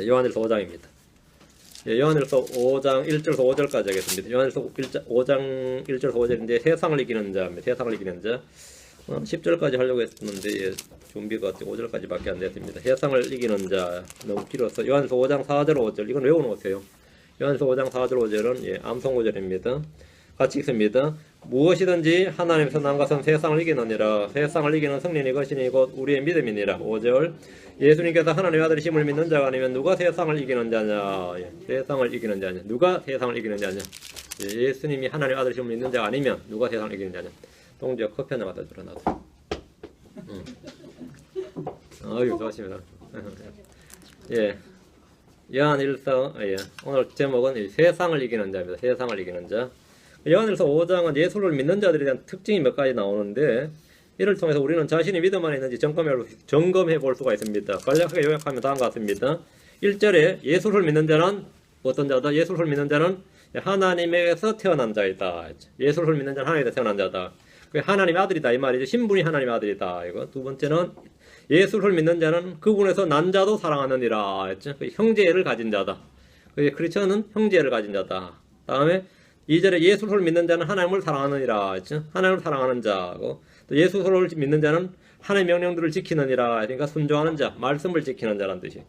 요한일서 5장입니다. 요한일서 5장 1절에서 5절까지 하겠습니다. 요한일서 5장 1절에서 5절인데 세상을 이기는 자입니다. 세상을 이기는 자. 10절까지 하려고 했었는데 준비가 5절까지밖에 안 됐습니다. 세상을 이기는 자 너무 길어서 요한일서 5장 4절 5절 이건 외워놓으세요. 요한일서 5장 4절 5절은 암송 구절입니다. 같이 읽습니다. 무엇이든지 하나님에서 난 것은 세상을 이기느니라. 세상을 이기는 승리는 이것이니 곧 우리의 믿음이니라. 5절 예수님께서 하나님의 아들이심을 믿는 자가 아니면 누가 세상을 이기는 자냐. 세상을 이기는 자냐. 누가 세상을 이기는 자냐. 예수님이 하나님의 아들이심을 믿는 자가 아니면 누가 세상을 이기는 자냐. 동지가 커피 하나 갖다 주라 나도. 아유 좋습니다. 예, 요한일서 오늘 제목은 세상을 이기는 자입니다. 세상을 이기는 자. 요한일서 5장은 예수를 믿는 자들에 대한 특징이 몇 가지 나오는데 이를 통해서 우리는 자신이 믿음 안에 있는지 점검해 볼 수가 있습니다. 간략하게 요약하면 다음과 같습니다. 1절에 예수를 믿는 자는 어떤 자다? 예수를 믿는 자는 하나님에게서 태어난 자이다. 예수를 믿는 자는 하나님에서 태어난 자다. 하나님의 아들이다 이 말이죠. 신분이 하나님의 아들이다. 이거 두 번째는 예수를 믿는 자는 그분에서 난 자도 사랑하느니라 했죠. 형제를 가진 자다. 크리스천은 형제를 가진 자다. 다음에 2절에 예수를 믿는 자는 하나님을 사랑하느니라 했죠. 하나님을 사랑하는 자고 또 예수를 믿는 자는 하나님의 명령들을 지키느니라. 그러니까 순종하는 자, 말씀을 지키는 자라는 뜻이.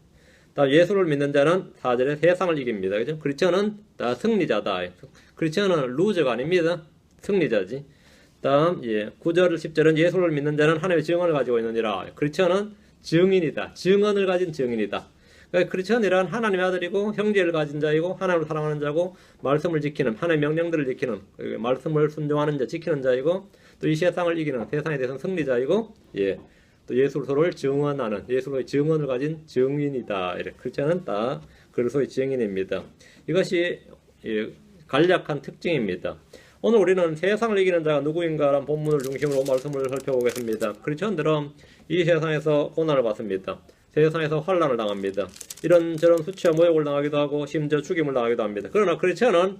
다음 예수를 믿는 자는 4절에 세상을 이깁니다. 그죠? 크리스천은 다 승리자다. 크리스천은 루저가 아닙니다. 승리자지. 다음 9절 10절은 예수를 믿는 자는 하나님의 증언을 가지고 있느니라. 크리스천은 증인이다. 증언을 가진 증인이다. 그러니까 크리스천이란 하나님의 아들이고 형제를 가진 자이고 하나님을 사랑하는 자고 말씀을 지키는 하나님의 명령들을 지키는 말씀을 순종하는 자 지키는 자이고 또 이 세상을 이기는 세상에 대해서는 승리자이고 또 예수를 증언하는 예수의 증언을 가진 증인이다. 이렇게 크리스천은 다 그리스도의 증인입니다. 이것이 간략한 특징입니다. 오늘 우리는 세상을 이기는 자가 누구인가라는 본문을 중심으로 말씀을 살펴보겠습니다. 크리스천들은 이 세상에서 고난을 받습니다. 세상에서 환난을 당합니다. 이런저런 수치와 모욕을 당하기도 하고 심지어 죽임을 당하기도 합니다. 그러나 크리스천은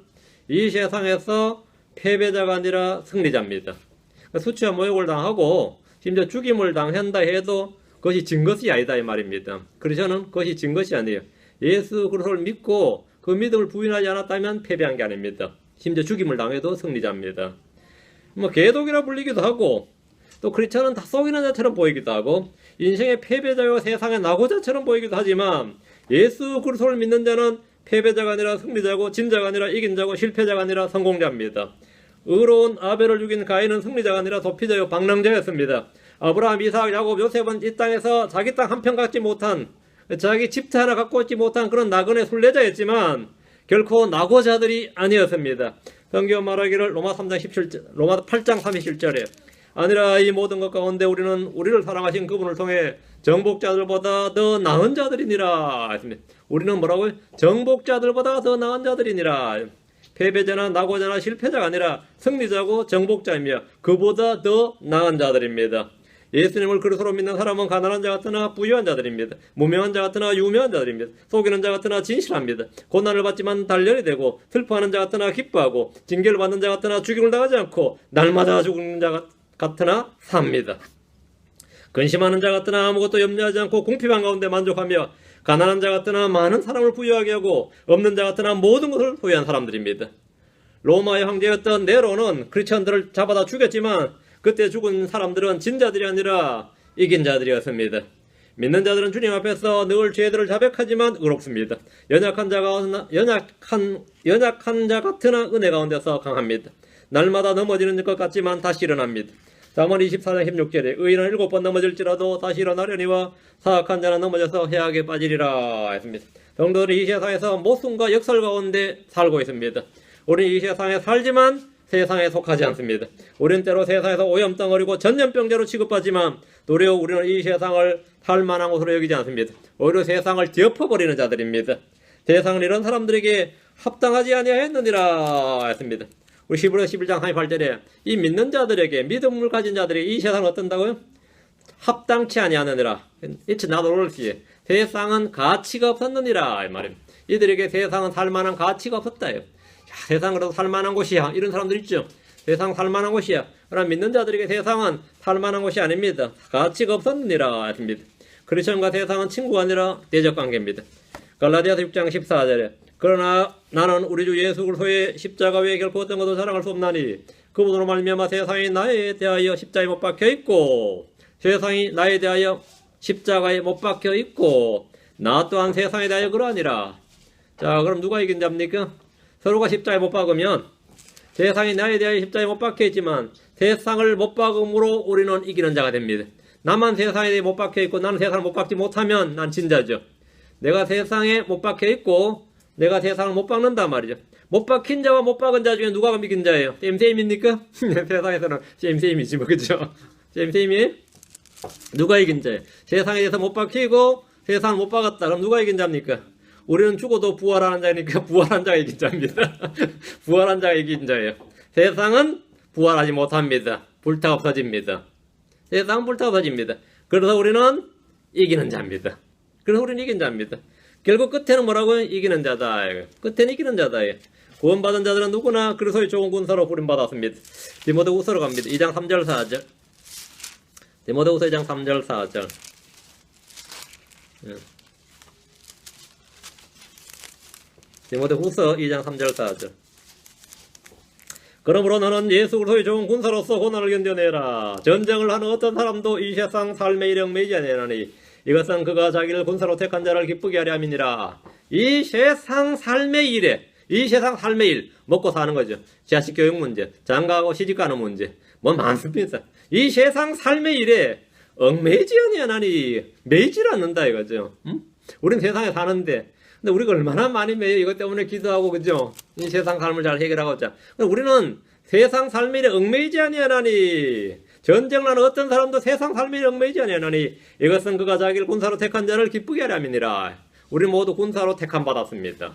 이 세상에서 패배자가 아니라 승리자입니다. 수치와 모욕을 당하고 심지어 죽임을 당한다 해도 그것이 진 것이 아니다 이 말입니다. 크리스천은 그것이 진 것이 아니에요. 예수 그리스도를 믿고 그 믿음을 부인하지 않았다면 패배한 게 아닙니다. 심지어 죽임을 당해도 승리자입니다. 개독이라 불리기도 하고 또 크리스천은 다 속이는 자처럼 보이기도 하고 인생의 패배자와 세상의 낙오자처럼 보이기도 하지만 예수 그리스도를 믿는 자는 패배자가 아니라 승리자고 진자가 아니라 이긴 자고 실패자가 아니라 성공자입니다. 의로운 아벨을 죽인 가인은 승리자가 아니라 도피자요 방랑자였습니다. 아브라함, 이삭, 야곱, 요셉은 이 땅에서 자기 땅 한 편 갖지 못한 자기 집터 하나 갖고 있지 못한 그런 나그네 순례자였지만 결코 낙오자들이 아니었습니다. 성경 말하기를 로마 8장 37절에 아니라 이 모든 것 가운데 우리는 우리를 사랑하신 그분을 통해 정복자들보다 더 나은 자들이니라 했습니다. 우리는 뭐라고요? 정복자들보다 더 나은 자들이니라. 패배자나 낙오자나 실패자가 아니라 승리자고 정복자이며 그보다 더 나은 자들입니다. 예수님을 그리스도로 믿는 사람은 가난한 자 같으나 부유한 자들입니다. 무명한 자 같으나 유명한 자들입니다. 속이는 자 같으나 진실합니다. 고난을 받지만 단련이 되고 슬퍼하는 자 같으나 기뻐하고 징계를 받는 자 같으나 죽임을 당하지 않고 날마다 죽는 자 같으나 삽니다. 근심하는 자 같으나 아무것도 염려하지 않고 궁핍한 가운데 만족하며 가난한 자 같으나 많은 사람을 부유하게 하고 없는 자 같으나 모든 것을 소유한 사람들입니다. 로마의 황제였던 네로는 크리스천들을 잡아다 죽였지만 그때 죽은 사람들은 진자들이 아니라 이긴 자들이었습니다. 믿는 자들은 주님 앞에서 늘 죄들을 자백하지만 의롭습니다. 연약한 자 같으나 은혜 가운데서 강합니다. 날마다 넘어지는 것 같지만 다시 일어납니다. 잠언 24장 16절에 의인은 7번 넘어질지라도 다시 일어나려니와 사악한 자는 넘어져서 해악에 빠지리라 했습니다. 성도들이 이 세상에서 모순과 역설 가운데 살고 있습니다. 우리는 이 세상에 살지만 세상에 속하지 않습니다. 우리는 때로 세상에서 오염덩어리고 전염병자로 취급하지만 도리어 우리는 이 세상을 살만한 곳으로 여기지 않습니다. 오히려 세상을 뒤엎어버리는 자들입니다. 세상은 이런 사람들에게 합당하지 아니하였느니라 했습니다. 우리 히브리서 11장 38절에 이 믿는 자들에게 믿음을 가진 자들이 이 세상을 어떤다고요? 합당치 아니하느니라. It's not worthy. 세상은 가치가 없었느니라 이 말입니다. 이들에게 세상은 살만한 가치가 없었다. 세상으로도 살만한 곳이야. 이런 사람들 있죠. 세상 살만한 곳이야. 그러나 믿는 자들에게 세상은 살만한 곳이 아닙니다. 가치가 없었느니라 했습니다. 크리스천과 세상은 친구가 아니라 대적관계입니다. 갈라디아서 6장 14절에 그러나 나는 우리 주 예수 그리스도의 십자가 외에 결코 어떤 것도 자랑할 수 없나니 그분으로 말미암아 세상이 나에 대하여 십자가에 못 박혀 있고 세상이 나에 대하여 십자가에 못 박혀 있고 나 또한 세상에 대하여 그러하니라. 자, 그럼 누가 이긴 자입니까? 서로가 십자가에 못 박으면 세상이 나에 대하여 십자가에 못 박혀 있지만 세상을 못 박음으로 우리는 이기는 자가 됩니다. 나만 세상에 대해 못 박혀 있고 나는 세상을 못 박지 못하면 난 진자죠. 내가 세상에 못 박혀 있고 내가 세상을 못 박는단 말이죠. 못 박힌 자와 못 박은 자 중에 누가 이긴 자예요? 쌤쌤입니까? 세상에서는 쌤쌤이지 뭐, 그죠? 쌤쌤이 누가 이긴 자예요? 세상에 대해서 못 박히고 세상을 못 박았다. 그럼 누가 이긴 자입니까? 우리는 죽어도 부활하는 자니까 부활한 자가 이긴 자입니다. 부활한 자가 이긴 자예요. 세상은 부활하지 못합니다. 불타 없어집니다. 세상은 불타 없어집니다. 그래서 우리는 이기는 자입니다. 그래서 우리는 이긴 자입니다. 결국 끝에는 뭐라고요? 이기는 자다. 끝에는 이기는 자다. 구원받은 자들은 누구나 그리스도의 좋은 군사로 부름받았습니다. 디모데후서로 갑니다. 2장 3절 4절. 디모데후서 2장 3절 4절. 디모데후서 2장 3절 4절. 그러므로 너는 예수 그리스도의 좋은 군사로서 고난을 견뎌내라. 전쟁을 하는 어떤 사람도 이 세상 삶의 일에 얽매이지 아니하나니 이것은 그가 자기를 군사로 택한 자를 기쁘게 하려 함이니라. 이 세상 삶의 일에, 이 세상 삶의 일, 먹고 사는 거죠. 자식 교육 문제, 장가하고 시집가는 문제, 뭐 많습니다. 이 세상 삶의 일에 얽매이지 아니하나니 매이질 않는다 이거죠. 우린 세상에 사는데 근데 우리가 얼마나 많이 매여 이것 때문에 기도하고 그죠? 이 세상 삶을 잘 해결하고 자. 우리는 세상 삶의 일에 얽매이지 아니하나니 전쟁을 하는 어떤 사람도 세상 삶의 일에 얽매이지 아니하나니 이것은 그가 자기를 군사로 택한 자를 기쁘게 하려 함이니라. 우리 모두 군사로 택함 받았습니다.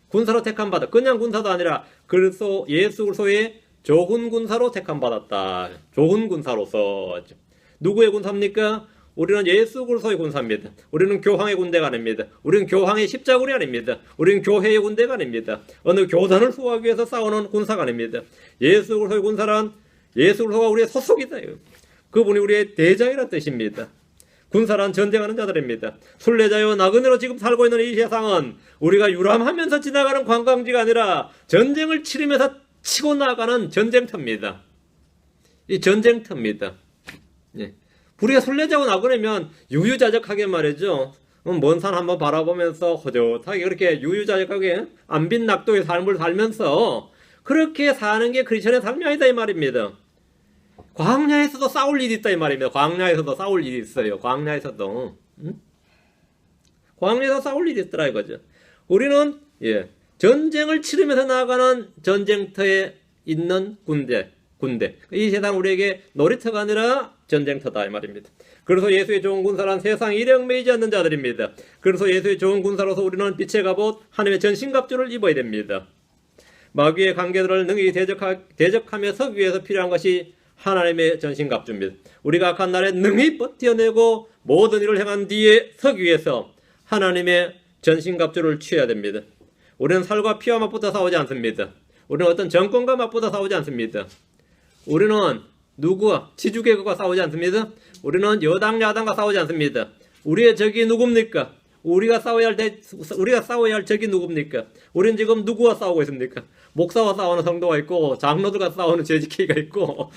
군사로 택함 받아. 그냥 군사도 아니라 그리스도 예수 그리스도의 좋은 군사로 택함 받았다. 좋은 군사로서. 누구의 군사입니까? 우리는 예수 그리스도의 군사입니다. 우리는 교황의 군대가 아닙니다. 우리는 교황의 십자군이 아닙니다. 우리는 교회의 군대가 아닙니다. 어느 교단을 수호하기 위해서 싸우는 군사가 아닙니다. 예수 그리스도의 군사란 예수 그리스도가 우리의 소속이다. 그분이 우리의 대장이라는 뜻입니다. 군사란 전쟁하는 자들입니다. 순례자요 나그네로 지금 살고 있는 이 세상은 우리가 유람하면서 지나가는 관광지가 아니라 전쟁을 치르면서 치고 나가는 전쟁터입니다. 이 전쟁터입니다. 예. 우리가 순례자고 나그네면 유유자적하게 말이죠. 먼 산 한번 바라보면서 호젓하게 그렇게 유유자적하게 안빈낙도의 삶을 살면서 그렇게 사는 게 크리스천의 삶이 아니다 이 말입니다. 광야에서도 싸울 일이 있다 이 말입니다. 광야에서도 싸울 일이 있어요. 광야에서도. 광야에서 싸울 일이 있더라 이거죠. 우리는 전쟁을 치르면서 나아가는 전쟁터에 있는 군대. 이 세상 우리에게 놀이터가 아니라 전쟁터다 이 말입니다. 그래서 예수의 좋은 군사란 세상 일에 얽매이지 않는 자들입니다. 그래서 예수의 좋은 군사로서 우리는 빛의 갑옷 하나님의 전신갑주를 입어야 됩니다. 마귀의 관계들을 능히 대적하며 서기 위해서 필요한 것이 하나님의 전신갑주입니다. 우리가 악한 날에 능히 버텨내고 모든 일을 행한 뒤에 서기 위해서 하나님의 전신갑주를 취해야 됩니다. 우리는 살과 피와 맞붙어 싸우지 않습니다. 우리는 어떤 정권과 맞붙어 싸우지 않습니다. 우리는 누구와 지주계급과 싸우지 않습니다. 우리는 여당 야당과 싸우지 않습니다. 우리의 적이 누굽니까? 우리가 싸워야 할 적이 누굽니까? 우리는 지금 누구와 싸우고 있습니까? 목사와 싸우는 성도가 있고 장로들과 싸우는 재직회가 있고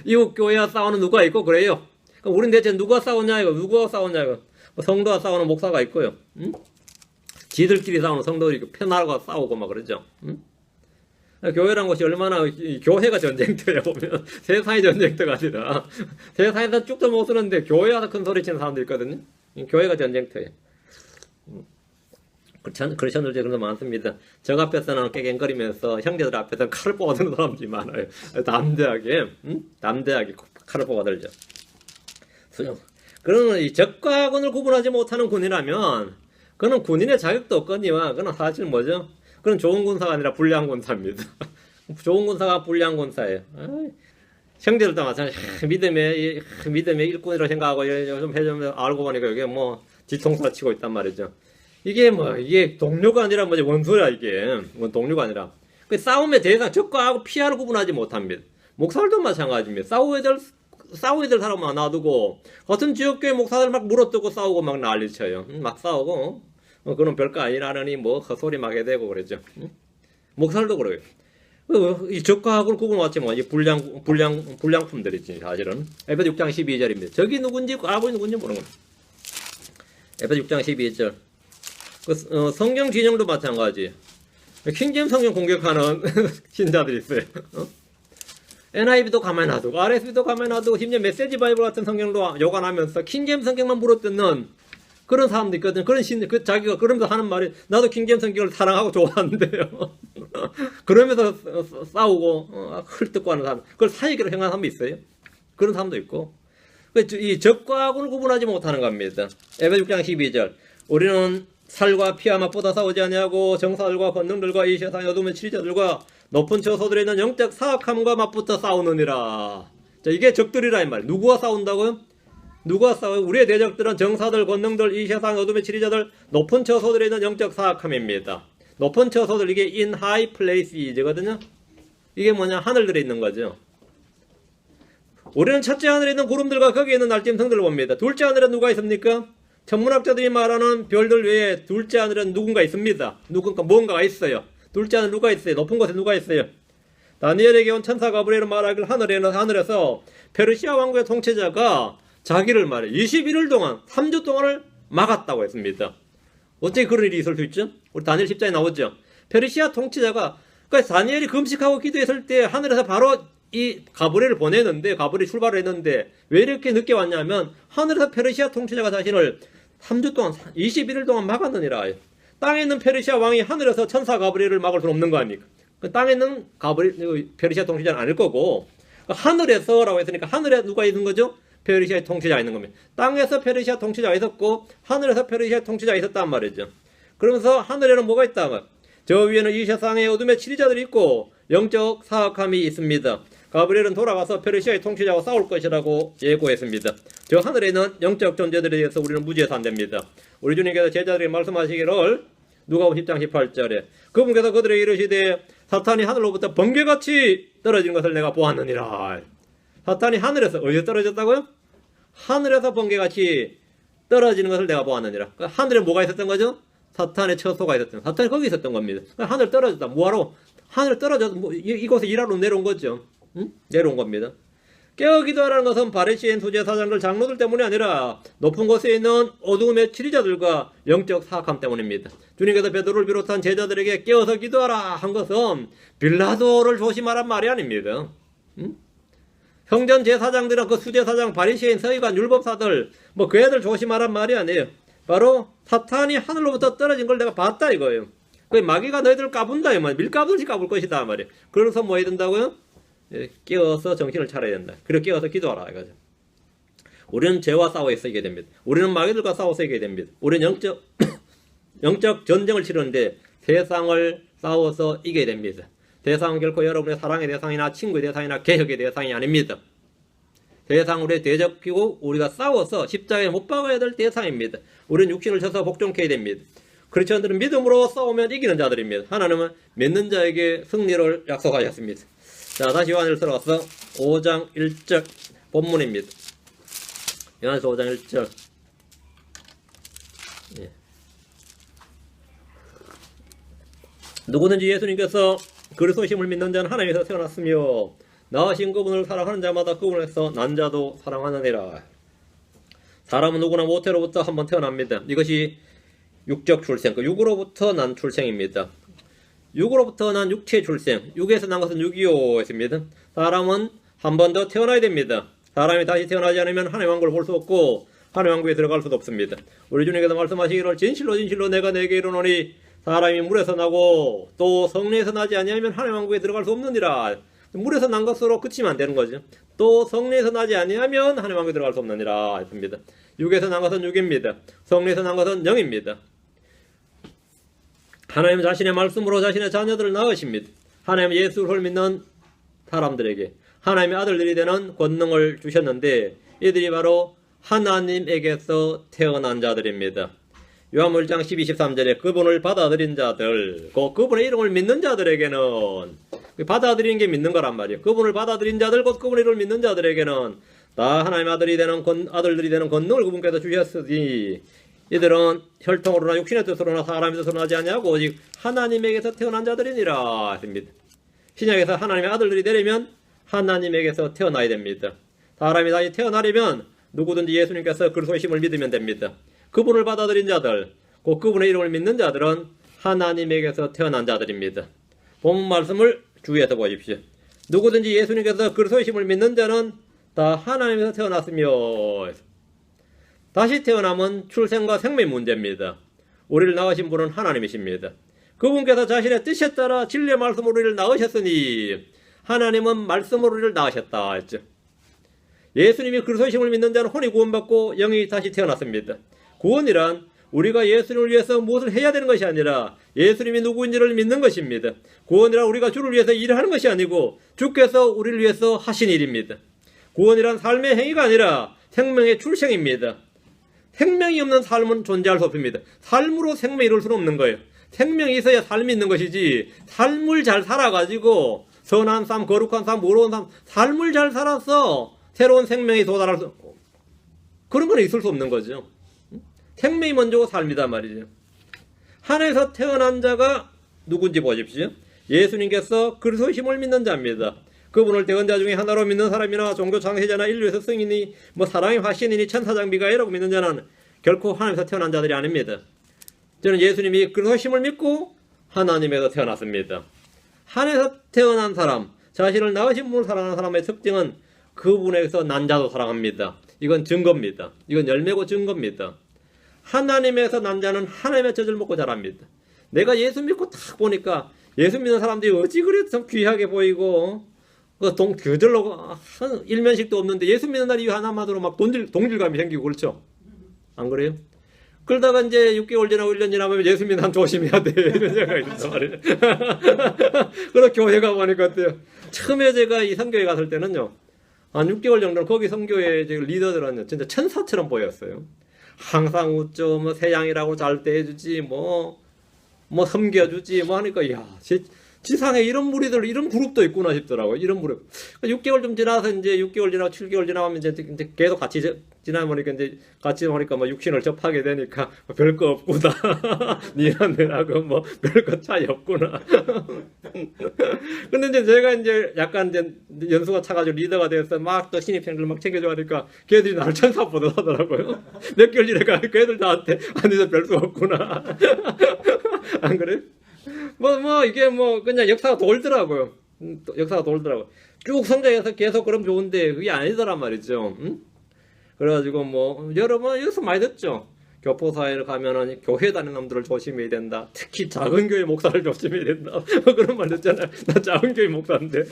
이웃 교회와 싸우는 누가 있고 그래요. 그럼 우리는 대체 누가 싸우냐 이거? 누구와 싸우냐 이거? 성도와 싸우는 목사가 있고요. 지들끼리 싸우는 성도들이 있고 편하고 싸우고 막 그러죠. 교회란 것이 얼마나 교회가 전쟁터야 보면 세상이 전쟁터가 아니라 세상에서 쭉도 못 쓰는데 교회 와서 큰 소리 치는 사람들 있거든요. 교회가 전쟁터예요. 크리스천들 중에 그런 많습니다. 적 앞에서는 깨갱거리면서 형제들 앞에서 칼을 뽑아드는 사람들이 많아요. 담대하게 칼을 뽑아들죠. 그러면 이 적과 악을 구분하지 못하는 군이라면 그는 군인의 자격도 없거니와 그는 사실 뭐죠? 그건 좋은 군사가 아니라 불량한 군사입니다. 좋은 군사가 불량한 군사예요. 형제들도 마찬가지. 믿음의 일꾼이라고 생각하고 좀 해주면 알고 보니까 이게 뭐 뒤통수를 치고 있단 말이죠. 이게 동료가 아니라 뭐지 원수야 이게. 동료가 아니라. 그 싸움의 대상 적과 하고 피하를 구분하지 못합니다. 목사들도 마찬가지입니다. 싸워야 될 사람만 놔두고 같은 지역교회 목사들 막 물어뜯고 싸우고 막 난리쳐요. 막 싸우고 그는 별거 아니라느니 뭐 헛소리 막게 되고 그러죠. 응? 목살도 그래요. 이 적과학을 구분해왔지 뭐, 이 불량품들이지, 사실은. 에베소 6장 12절입니다. 적이 누군지, 아버지 누군지 모르는 거예요. 에베소 6장 12절. 성경 진영도 마찬가지. 킹제임 성경 공격하는 신자들이 있어요. NIV도 가만히 놔두고, RSV도 가만히 놔두고, 심지어 메시지 바이블 같은 성경도 요간하면서 킹제임 성경만 물어뜯는 그런 사람도 있거든. 그런 자기가 그러면서 하는 말이, 나도 킹제임 성경을 사랑하고 좋아하는데요. 그러면서 싸우고, 헐뜯고 하는 사람. 그걸 사익으로 행하는 사람도 있어요. 그런 사람도 있고. 이 적과학을 구분하지 못하는 겁니다. 에베소 6장 12절. 우리는 살과 피와 맛보다 싸우지 아니하고 정사들과 권능들과 이 세상의 어둠의 치리자들과 높은 처소들에 있는 영적 사악함과 맞붙어 싸우느니라. 자, 이게 적들이라 이 말. 누구와 싸운다고요? 누가 싸워요? 우리의 대적들은 정사들, 권능들, 이 세상의 어둠의 치리자들, 높은 처소들에 있는 영적 사악함입니다. 높은 처소들, 이게 in high places거든요. 이게 뭐냐? 하늘들에 있는 거죠. 우리는 첫째 하늘에 있는 구름들과 거기에 있는 날짐승들을 봅니다. 둘째 하늘에 누가 있습니까? 천문학자들이 말하는 별들 외에 둘째 하늘은 누군가 있습니다. 누군가 뭔가가 있어요. 둘째 하늘 누가 있어요? 높은 곳에 누가 있어요? 다니엘에게 온 천사 가브리엘은 말하길 하늘에서 페르시아 왕국의 통치자가 자기를 말해 21일 동안 3주 동안을 막았다고 했습니다. 어떻게 그런 일이 있을 수 있죠? 우리 다니엘 10장에 나오죠. 페르시아 통치자가, 그러니까 다니엘이 금식하고 기도했을 때 하늘에서 바로 이 가브리엘을 보내는데, 가브리엘이 출발을 했는데 왜 이렇게 늦게 왔냐면 하늘에서 페르시아 통치자가 자신을 3주 동안 21일 동안 막았느니라. 땅에 있는 페르시아 왕이 하늘에서 천사 가브리엘을 막을 수는 없는 거 아닙니까? 땅에 있는 페르시아 통치자는 아닐 거고, 하늘에서라고 했으니까 하늘에 누가 있는 거죠? 페르시아의 통치자가 있는 겁니다. 땅에서 페르시아 통치자가 있었고 하늘에서 페르시아 통치자가 있었단 말이죠. 그러면서 하늘에는 뭐가 있다? 저 위에는 이 세상의 어둠의 치리자들이 있고 영적 사악함이 있습니다. 가브리엘은 돌아가서 페르시아의 통치자와 싸울 것이라고 예고했습니다. 저 하늘에 있는 영적 존재들에 대해서 우리는 무지해서 안 됩니다. 우리 주님께서 제자들에게 말씀하시기를 누가복음 10장 18절에 그분께서 그들에게 이르시되 사탄이 하늘로부터 번개같이 떨어지는 것을 내가 보았느니라. 사탄이 하늘에서 어디서 떨어졌다고요? 하늘에서 번개같이 떨어지는 것을 내가 보았느니라. 그러니까 하늘에 뭐가 있었던 거죠? 사탄의 처소가 있었던, 사탄이 거기 있었던 겁니다. 그러니까 하늘 떨어졌다. 뭐하러? 하늘 떨어져서 이곳에 일하러 내려온 거죠. 응? 내려온 겁니다. 깨어 기도하라는 것은 바리새인 수제사장들 장로들 때문이 아니라 높은 곳에 있는 어두움의 치리자들과 영적 사악함 때문입니다. 주님께서 베드로를 비롯한 제자들에게 깨어서 기도하라 한 것은 빌라도를 조심하란 말이 아닙니다. 응? 성전 제사장들은 그 수제사장, 바리새인, 서기관, 율법사들 뭐 그 애들 조심하란 말이 아니에요. 바로 사탄이 하늘로부터 떨어진 걸 내가 봤다 이거예요. 그 마귀가 너희들을 까분다 이 말이에요. 밀가부듯이 까불 것이다 말이에요. 그래서 뭐 해야 된다고요? 깨어서 정신을 차려야 된다. 그리고 깨어서 기도하라 이거죠. 우리는 죄와 싸워 이기게 됩니다. 우리는 마귀들과 싸워서 이기게 됩니다. 우리는 영적 전쟁을 치르는데 세상을 싸워서 이기게 됩니다. 세상은 결코 여러분의 사랑의 대상이나 친구의 대상이나 개혁의 대상이 아닙니다. 세상 우리의 대적이고 우리가 싸워서 십자가에 못 박아야 될 대상입니다. 우리는 육신을 쳐서 복종케 해야 됩니다. 크리스천들은 믿음으로 싸우면 이기는 자들입니다. 하나님은 믿는 자에게 승리를 약속하셨습니다. 자, 다시 요한일서 들어가서 5장 1절 본문입니다. 요한일서 5장 1절. 예. 누구든지 예수님께서 그리스도심을 믿는 자는 하나님에서 태어났으며 나으신 그분을 사랑하는 자마다 그분에서 난 자도 사랑하느니라. 사람은 누구나 모태로부터 한번 태어납니다. 이것이 육적 출생, 그 육으로부터 난 출생입니다. 육으로부터 난 육체 출생, 육에서 난 것은 육이오였습니다. 사람은 한 번 더 태어나야 됩니다. 사람이 다시 태어나지 않으면 하나님의 왕국을 볼 수 없고 하나님의 왕국에 들어갈 수도 없습니다. 우리 주님께서 말씀하시기를 진실로 진실로 내가 내게 이르노니 사람이 물에서 나고 또 성령에서 나지 아니하면 하나님의 왕국에 들어갈 수 없느니라. 물에서 난 것으로 그치면 안 되는 거죠. 또 성령에서 나지 아니하면 하나님의 왕국에 들어갈 수 없느니라 했습니다. 육에서 난 것은 육입니다. 성령에서 난 것은 영입니다. 하나님은 자신의 말씀으로 자신의 자녀들을 낳으십니다. 하나님은 예수를 믿는 사람들에게 하나님의 아들들이 되는 권능을 주셨는데 이들이 바로 하나님에게서 태어난 자들입니다. 요한복음 1장 12, 13절에 그분을 받아들인 자들, 그분의 이름을 믿는 자들에게는, 받아들이는 게 믿는 거란 말이에요. 그분을 받아들인 자들, 그분의 이름을 믿는 자들에게는 다 하나님의 아들들이 되는 권능을 그분께서 주셨으니 이들은 혈통으로나 육신의 뜻으로나 사람의 뜻으로 나지 아니하고 오직 하나님에게서 태어난 자들이니라 했습니다. 신약에서 하나님의 아들들이 되려면 하나님에게서 태어나야 됩니다. 사람이 다시 태어나려면 누구든지 예수님께서 그리스도심을 믿으면 됩니다. 그분을 받아들인 자들, 곧 그분의 이름을 믿는 자들은 하나님에게서 태어난 자들입니다. 본문 말씀을 주의해서 보십시오. 누구든지 예수님께서 그리스도심을 믿는 자는 다 하나님에서 태어났으며, 다시 태어남은 출생과 생명의 문제입니다. 우리를 낳으신 분은 하나님이십니다. 그분께서 자신의 뜻에 따라 진리의 말씀으로 우리를 낳으셨으니 하나님은 말씀으로 우리를 낳으셨다 했죠. 예수님이 그리스도심을 믿는 자는 혼이 구원받고 영이 다시 태어났습니다. 구원이란 우리가 예수님을 위해서 무엇을 해야 되는 것이 아니라 예수님이 누구인지를 믿는 것입니다. 구원이란 우리가 주를 위해서 일을 하는 것이 아니고 주께서 우리를 위해서 하신 일입니다. 구원이란 삶의 행위가 아니라 생명의 출생입니다. 생명이 없는 삶은 존재할 수 없습니다. 삶으로 생명이 이룰 수는 없는 거예요. 생명이 있어야 삶이 있는 것이지, 삶을 잘 살아가지고 선한 삶, 거룩한 삶, 의로운 삶, 삶을 잘 살아서 새로운 생명에 도달할 수, 그런 건 있을 수 없는 거죠. 생명이 먼저고 삶이다 말이죠. 하늘에서 태어난 자가 누군지 보십시오. 예수님께서 그리스도심을 믿는 자입니다. 그분을 대언 자 중에 하나로 믿는 사람이나 종교 창세자나 인류에서 승인이 사랑의 화신이니 천사장 미가엘이라고 믿는 자는 결코 하나님에서 태어난 자들이 아닙니다. 저는 예수님이 그리스도심을 믿고 하나님에서 태어났습니다. 하늘에서 태어난 사람, 자신을 낳으신 분을 사랑하는 사람의 특징은 그분에게서 난 자도 사랑합니다. 이건 증거입니다. 이건 열매고 증거입니다. 하나님에서 난 자는 하나님의 젖을 먹고 자랍니다. 내가 예수 믿고 딱 보니까 예수 믿는 사람들이 어찌 그리 참 귀하게 보이고 그들로 일면식도 없는데 예수 믿는 날 이유 하나만으로 막 동질감이 생기고 그렇죠? 안 그래요? 그러다가 이제 6개월 지나고 1년 지나면 예수 믿는 한 조심해야 돼 이런 생각이 든단 말이에요. 그래서 교회 가보니까 어때요? 처음에 제가 이 선교회 갔을 때는요, 한 6개월 정도는 거기 선교회 리더들은 진짜 천사처럼 보였어요. 항상 웃죠, 새양이라고 잘 대해주지, 섬겨주지, 하니까, 야, 지상에 이런 무리들, 이런 그룹도 있구나 싶더라고요. 이런 그룹. 6개월 좀 지나서 이제 6개월 지나고 7개월 지나면 이제 계속 같이 지나보니까 이제 같이 보니까 육신을 접하게 되니까 별거 없구나. 니랑 내하고 별거 차이 없구나. 근데 이제 제가 이제 약간 이제 연수가 차가지고 리더가 돼서 막 또 신입생들 막 챙겨줘 하니까 걔들이 나를 천사보다 하더라고요. 몇 개월 지나가 걔들 나한테 아니, 별수 없구나. 안 그래요? 이게 그냥 역사가 돌더라고요. 역사가 돌더라고요. 쭉 성장해서 계속 그러면 좋은데, 그게 아니더란 말이죠. 응? 그래가지고 여러 번 여기서 많이 듣죠. 교포사회를 가면은 교회 다니는 놈들을 조심해야 된다. 특히 작은 교회 목사를 조심해야 된다. 그런 말 듣잖아요. 나 작은 교회 목사인데.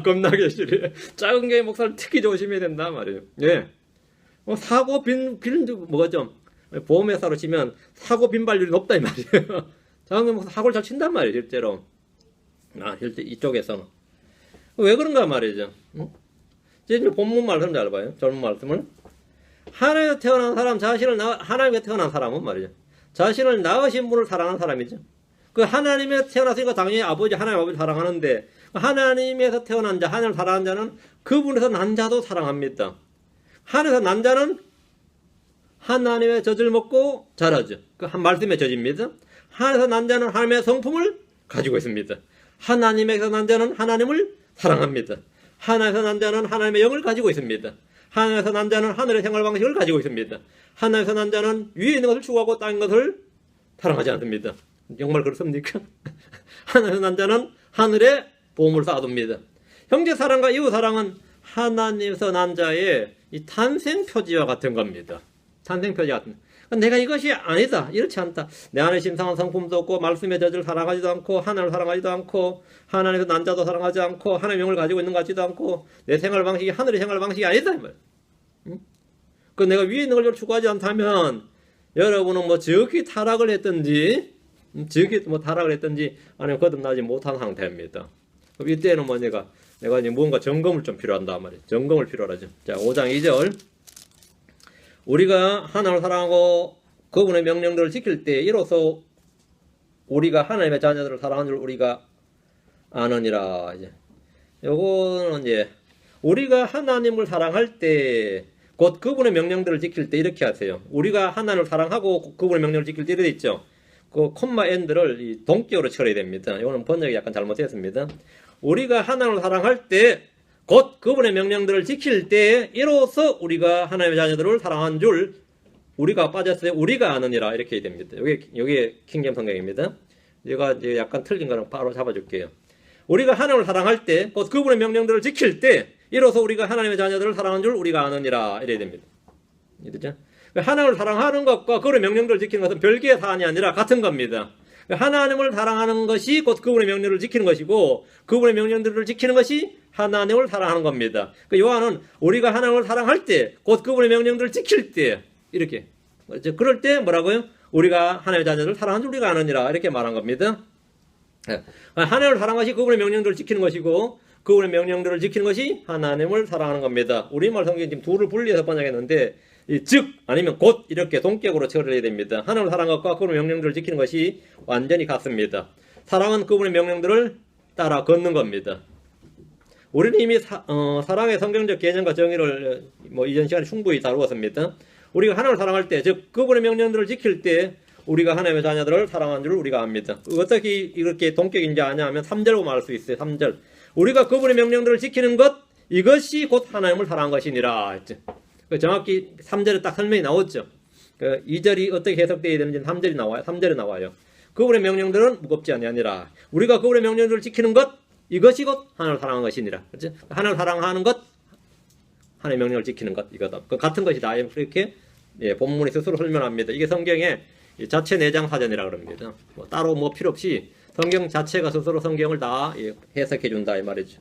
겁나게 싫어. 작은 교회 목사를 특히 조심해야 된다 말이에요. 예. 사고 뭐죠? 보험회사로 치면 사고 빈발률이 높다 이 말이에요. 작은 교회 목사 사고를 잘 친단 말이에요, 실제로. 실제 이쪽에서는. 왜 그런가 말이죠. 응? 지금 본문 말씀 잘 봐요. 젊은 말씀을. 하나님에서 태어난 사람, 하나님에서 태어난 사람은 말이죠. 자신을 낳으신 분을 사랑하는 사람이죠. 그 하나님에서 태어났으니까 당연히 하나님 아버지 사랑하는데, 하나님에서 태어난 자, 하나님을 사랑하는 자는 그분에서 난 자도 사랑합니다. 하나님에서 난 자는 하나님의 젖을 먹고 자라죠. 그 한 말씀의 젖입니다. 하나님에서 난 자는 하나님의 성품을 가지고 있습니다. 하나님에서 난 자는 하나님을 사랑합니다. 하나님에서 난 자는 하나님의 영을 가지고 있습니다. 하나님에서 난 자는 하늘의 생활 방식을 가지고 있습니다. 하나님에서 난 자는 위에 있는 것을 추구하고 땅인 것을 사랑하지 않습니다. 정말 그렇습니까? 하나님에서 난 자는 하늘에 보험을 쌓아둡니다. 형제 사랑과 이웃 사랑은 하나님에서 난 자의 이 탄생 표지와 같은 겁니다. 탄생 표지 같은. 내가 이것이 아니다, 이렇지 않다, 내 안에 심상한 성품도 없고 말씀의 젖을 사랑하지도 않고 하나님을 사랑하지도 않고 하나님에서 난 자도 사랑하지 않고 하나님의 영을 가지고 있는 것 같지도 않고 내 생활 방식이 하늘의 생활 방식이 아니다 이 말. 그 내가 위에 있는 걸 추구하지 않다면 여러분은 지극히 타락을 했든지 아니면 거듭나지 못한 상태입니다. 이때는 내가 이제 뭔가 점검을 좀 필요한다 말이에요. 점검을 필요하죠. 자, 5장 2절. 우리가 하나님을 사랑하고 그분의 명령들을 지킬 때 이로써 우리가 하나님의 자녀들을 사랑하는 줄 우리가 아느니라. 이제 요거는 이제 우리가 하나님을 사랑할 때 곧 그분의 명령들을 지킬 때 이렇게 하세요. 우리가 하나님을 사랑하고 그분의 명령을 지킬 때 이렇게 있죠. 그 콤마 엔드를 이 동격으로 처리해야 됩니다. 이거는 번역이 약간 잘못됐습니다. 우리가 하나님을 사랑할 때 곧 그분의 명령들을 지킬 때 이로써 우리가 하나님의 자녀들을 사랑한 줄 우리가 빠졌을 때 우리가 아느니라 이렇게 해야 됩니다. 여기 킹잼 성경입니다. 제가 이제 약간 틀린 거는 바로 잡아줄게요. 우리가 하나님을 사랑할 때 곧 그분의 명령들을 지킬 때 이로써 우리가 하나님의 자녀들을 사랑한 줄 우리가 아느니라 이래야 됩니다. 이해되죠? 하나님을 사랑하는 것과 그분의 명령들을 지키는 것은 별개의 사안이 아니라 같은 겁니다. 하나님을 사랑하는 것이 곧 그분의 명령을 지키는 것이고 그분의 명령들을 지키는 것이 하나님을 사랑하는 겁니다. 요한은 우리가 하나님을 사랑할 때 곧 그분의 명령들을 지킬 때 이렇게 그럴 때 뭐라고요? 우리가 하나님의 자녀들을 사랑하는 줄 우리가 아느니라 이렇게 말한 겁니다. 하나님을 사랑한 것이 그분의 명령들을 지키는 것이고 그분의 명령들을 지키는 것이 하나님을 사랑하는 겁니다. 우리말 성경이 지금 둘을 분리해서 번역했는데 즉 아니면 곧 이렇게 동격으로 처리해야 됩니다. 하나님을 사랑한 것과 그분의 명령들을 지키는 것이 완전히 같습니다. 사랑은 그분의 명령들을 따라 걷는 겁니다. 우리는 이미 사랑의 성경적 개념과 정의를 이전 시간에 충분히 다루었습니다. 우리가 하나님을 사랑할 때, 즉 그분의 명령들을 지킬 때 우리가 하나님의 자녀들을 사랑하는 줄 우리가 압니다. 어떻게 이렇게 동격인지 아냐 하면 3절로 말할 수 있어요. 3절. 우리가 그분의 명령들을 지키는 것 이것이 곧 하나님을 사랑한 것이니라 했죠. 정확히 3절에 딱 설명이 나왔죠. 2절이 어떻게 해석되어야 되는지는 3절이 나와요. 3절에 나와요. 그분의 명령들은 무겁지 아니하니라. 우리가 그분의 명령들을 지키는 것 이것이 곧 하나님을 사랑하는 것이니라. 그렇죠? 하나님을 사랑하는 것, 하나님의 명령을 지키는 것 이거다. 같은 것이다. 이렇게 본문이 스스로 설명합니다. 이게 성경의 자체 내장 사전이라 그럽니다. 따로 필요 없이 성경 자체가 스스로 성경을 다 해석해 준다 이 말이죠.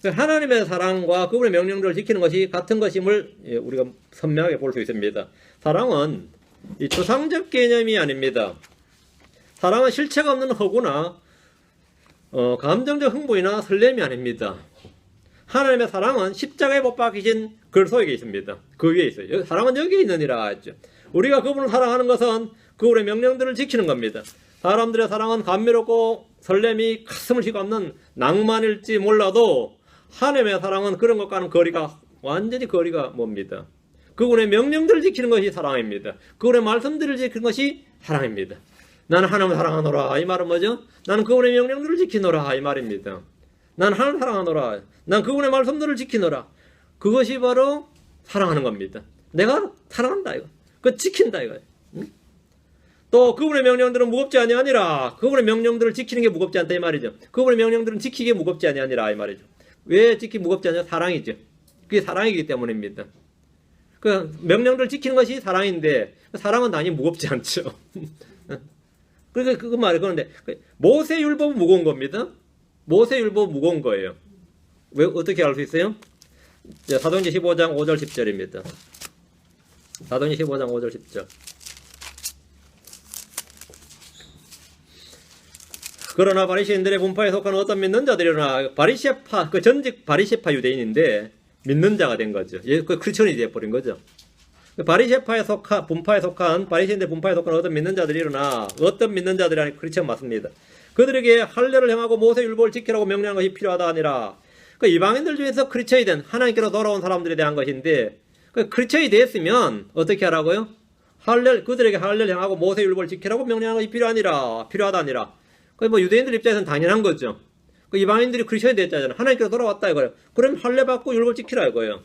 하나님의 사랑과 그분의 명령들을 지키는 것이 같은 것임을 우리가 선명하게 볼 수 있습니다. 사랑은 추상적 개념이 아닙니다. 사랑은 실체가 없는 허구나 감정적 흥분이나 설렘이 아닙니다. 하나님의 사랑은 십자가에 못 박히신 글 속에 있습니다. 그 위에 있어요. 사랑은 여기에 있느니라 했죠. 우리가 그분을 사랑하는 것은 그분의 명령들을 지키는 겁니다. 사람들의 사랑은 감미롭고 설렘이 가슴을 휘감는 낭만일지 몰라도 하나님의 사랑은 그런 것과는 완전히 거리가 멉니다. 그분의 명령들을 지키는 것이 사랑입니다. 그분의 말씀들을 지키는 것이 사랑입니다. 나는 하나님을 사랑하노라 이 말은 뭐죠? 나는 그분의 명령들을 지키노라 이 말입니다. 나는 하나님을 사랑하노라. 난 그분의 말씀들을 지키노라. 그것이 바로 사랑하는 겁니다. 내가 사랑한다 이거. 그거 지킨다 이거. 응? 또 그분의 명령들은 무겁지 아니하니라. 그분의 명령들을 지키는 게 무겁지 않다 이 말이죠. 그분의 명령들은 지키기 무겁지 아니하니라 이 말이죠. 왜 지키기 무겁지 않냐? 사랑이죠. 그게 사랑이기 때문입니다. 그 명령들을 지키는 것이 사랑인데 사랑은 당연히 무겁지 않죠. 그러니까 그 말이 그런데 모세율법은 무거운 겁니다. 모세율법은 무거운 거예요. 왜 어떻게 알 수 있어요? 사도행전 15장 5절 10절입니다. 사도행전 15장 5절 10절. 그러나 바리새인들의 분파에 속한 어떤 믿는 자들이나 바리새파 전직 바리새파 유대인인데 믿는 자가 된 거죠. 그 크리스천이 되어 버린 거죠. 바리새파에 속한 분파에 속한 바리새인들 분파에 속한 어떤 믿는 자들이 일어나 어떤 믿는 자들이 아니 크리스천 맞습니다. 그들에게 할례를 행하고 모세 율법을 지키라고 명령한 것이 필요하다 아니라 그 이방인들 중에서 크리스천이 된 하나님께로 돌아온 사람들에 대한 것인데 그 크리스천이 됐으면 어떻게 하라고요? 그들에게 할례를 행하고 모세 율법을 지키라고 명령한 것이 필요하다 아니라 그 유대인들 입장에서는 당연한 거죠. 그 이방인들이 크리스천이 됐잖아요. 하나님께로 돌아왔다 이거예요. 그럼 할례 받고 율법 지키라 이거예요.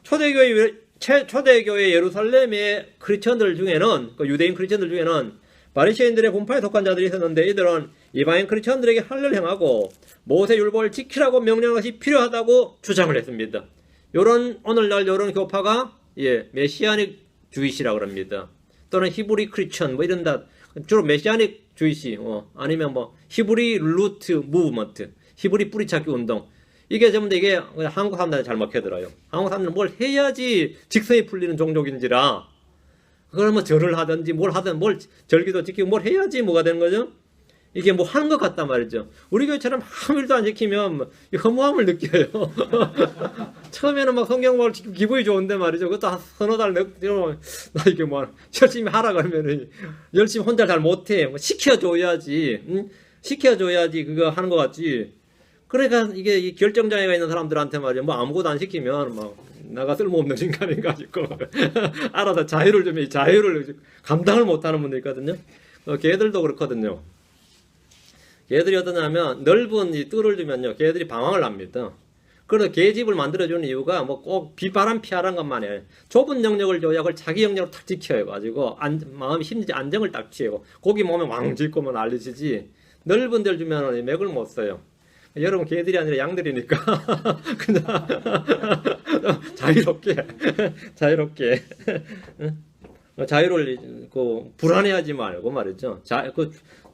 초대교회 예루살렘의 크리스천들 중에는 그 유대인 크리스천들 중에는 바리새인들의 분파에 속한 자들이 있었는데 이들은 이방인 크리스천들에게 할례를 행하고 모세 율법을 지키라고 명령한 것이 필요하다고 주장을 했습니다. 오늘날 이런 교파가 메시아닉 주의시라고 합니다. 또는 히브리 크리스천 이런다. 주로 메시아닉 주의시 아니면 히브리 루트 무브먼트, 히브리 뿌리찾기 운동. 이게 전부 다 이게 한국 사람들한테 잘 먹혀들어요. 한국 사람들은 뭘 해야지 직성이 풀리는 종족인지라 그걸 절을 하든지 뭘 하든 뭘 절기도 지키고 뭘 해야지 뭐가 되는 거죠? 이게 하는 것 같단 말이죠. 우리 교회처럼 아무 일도 안 지키면 허무함을 느껴요. 처음에는 성경을 지키고 기분이 좋은데 말이죠. 그것도 서너 달 내고 나 이게 열심히 하라 그러면 열심히 혼자 잘 못해. 시켜줘야지. 응? 시켜줘야지 그거 하는 것 같지. 그러니까 이게 결정장애가 있는 사람들한테 말이죠. 아무것도 안 시키면 나가 쓸모없는 인간인 가지고 알아서 자유를 좀 이 자유를 감당을 못하는 분들 있거든요. 개들도 그렇거든요. 개들이 어떠냐면 넓은 이 뜰을 주면요, 개들이 방황을 합니다. 그래서 개집을 만들어주는 이유가 뭐 꼭 비바람 피하라는 것만 해. 좁은 영역을 줘야 그걸 자기 영역으로 탁 지켜가지고 마음 심리 안정을 딱 취하고 고기 먹으면 왕 짖고 뭐 난리치지. 넓은 데를 주면 맥을 못 써요. 여러분 개들이 아니라 양들이니까 그냥 자유롭게 자유를 불안해하지 말고 말이죠.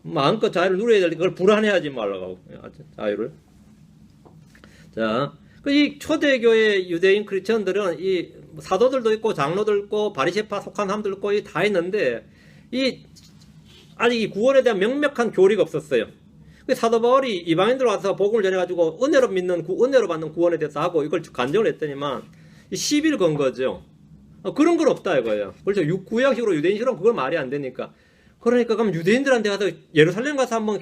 마음껏 자유를 누려야 될 때 그걸 불안해하지 말라고 자유를. 자, 이 초대교회 유대인 크리스천들은 이 사도들도 있고 장로들 있고 바리새파 속한 사람들 있고 다 있는데 아직 이 구원에 대한 명확한 교리가 없었어요. 사도 바울이 이방인들 와서 복음을 전해가지고 은혜로 받는 구원에 대해서 하고 이걸 간증을 했더니만 10일 건 거죠. 그런 건 없다 이거예요. 그렇죠. 구약식으로 유대인식으로 그건 말이 안 되니까. 그러니까 그럼 유대인들한테 가서 예루살렘 가서 한번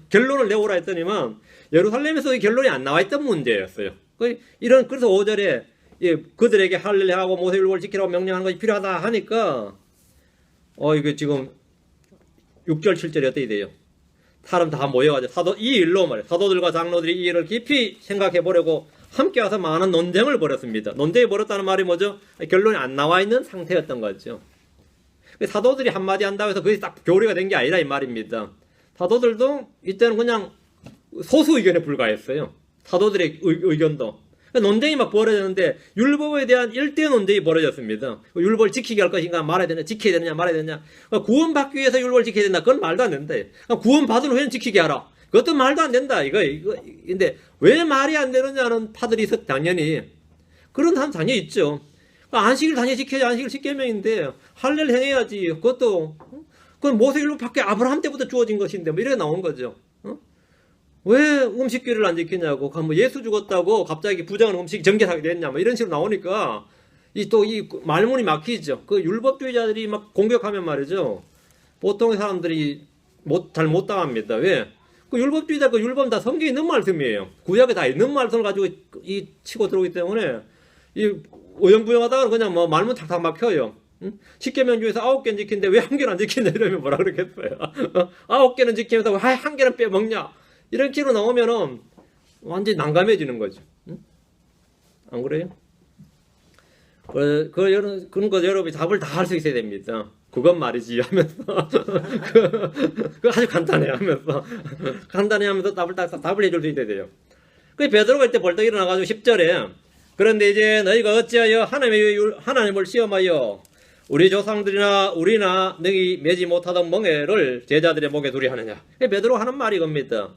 결론을 내오라 했더니만 예루살렘에서 이 결론이 안 나와 있던 문제였어요. 그래서 5절에 그들에게 할례하고 모세율법을 지키라고 명령하는 것이 필요하다 하니까 이게 지금 6절 7절이 어떻게 돼요? 사람 다 모여가지고 이 일로 말이에요. 사도들과 장로들이 이 일을 깊이 생각해 보려고 함께 와서 많은 논쟁을 벌였습니다. 논쟁이 벌였다는 말이 뭐죠? 결론이 안 나와 있는 상태였던 거죠. 사도들이 한마디 한다고 해서 그게 딱 교리가 된 게 아니라 이 말입니다. 사도들도 이때는 그냥 소수 의견에 불과했어요. 사도들의 의견도. 논쟁이 막 벌어졌는데 율법에 대한 일대 논쟁이 벌어졌습니다. 율법을 지키게 할 것인가 말아야 되냐, 지켜야 되느냐 말아야 되느냐. 구원받기 위해서 율법을 지켜야 된다. 그건 말도 안 된다. 구원받은 후에는 지키게 하라. 그것도 말도 안 된다. 근데 왜 말이 안 되느냐는 파들이 있었 당연히. 그런 사람 당연히 있죠. 안식일 당연히 지켜야지. 안식일 10계명인데 할례를 행해야지. 그건 모세율법 밖에 아브라함 때부터 주어진 것인데 뭐 이렇게 나온 거죠. 왜 음식규를 안 지키냐고. 뭐 예수 죽었다고 갑자기 부정한 음식이 정결하게 됐냐. 뭐 이런 식으로 나오니까 이 말문이 막히죠. 그 율법주의자들이 막 공격하면 말이죠. 보통의 사람들이 잘 못 당합니다. 왜? 그 율법주의자 그 율법은 다 성경에 있는 말씀이에요. 구약에 다 있는 말씀을 가지고 치고 들어오기 때문에 어영부영하다가 그냥 뭐 말문 탁탁 막혀요. 10계명 중에서 9개는 지키는데 왜 1개는 안 지키냐 이러면 뭐라 그러겠어요. 9개는 지키면서 왜 1개는 빼먹냐. 이런 식으로 나오면은 완전히 난감해지는 거죠. 안 그래요? 그런 거 여러분이 답을 다 할 수 있어야 됩니다. 그건 말이지 하면서 그거 아주 간단해 하면서 답을 해줄 수 있어야 돼요. 그 베드로가 이때 벌떡 일어나가지고 10절에 그런데 이제 너희가 어찌하여 하나님을 시험하여 우리 조상들이나 우리나 너희 매지 못하던 멍에를 제자들의 목에 두려 하느냐. 베드로 하는 말이 겁니다.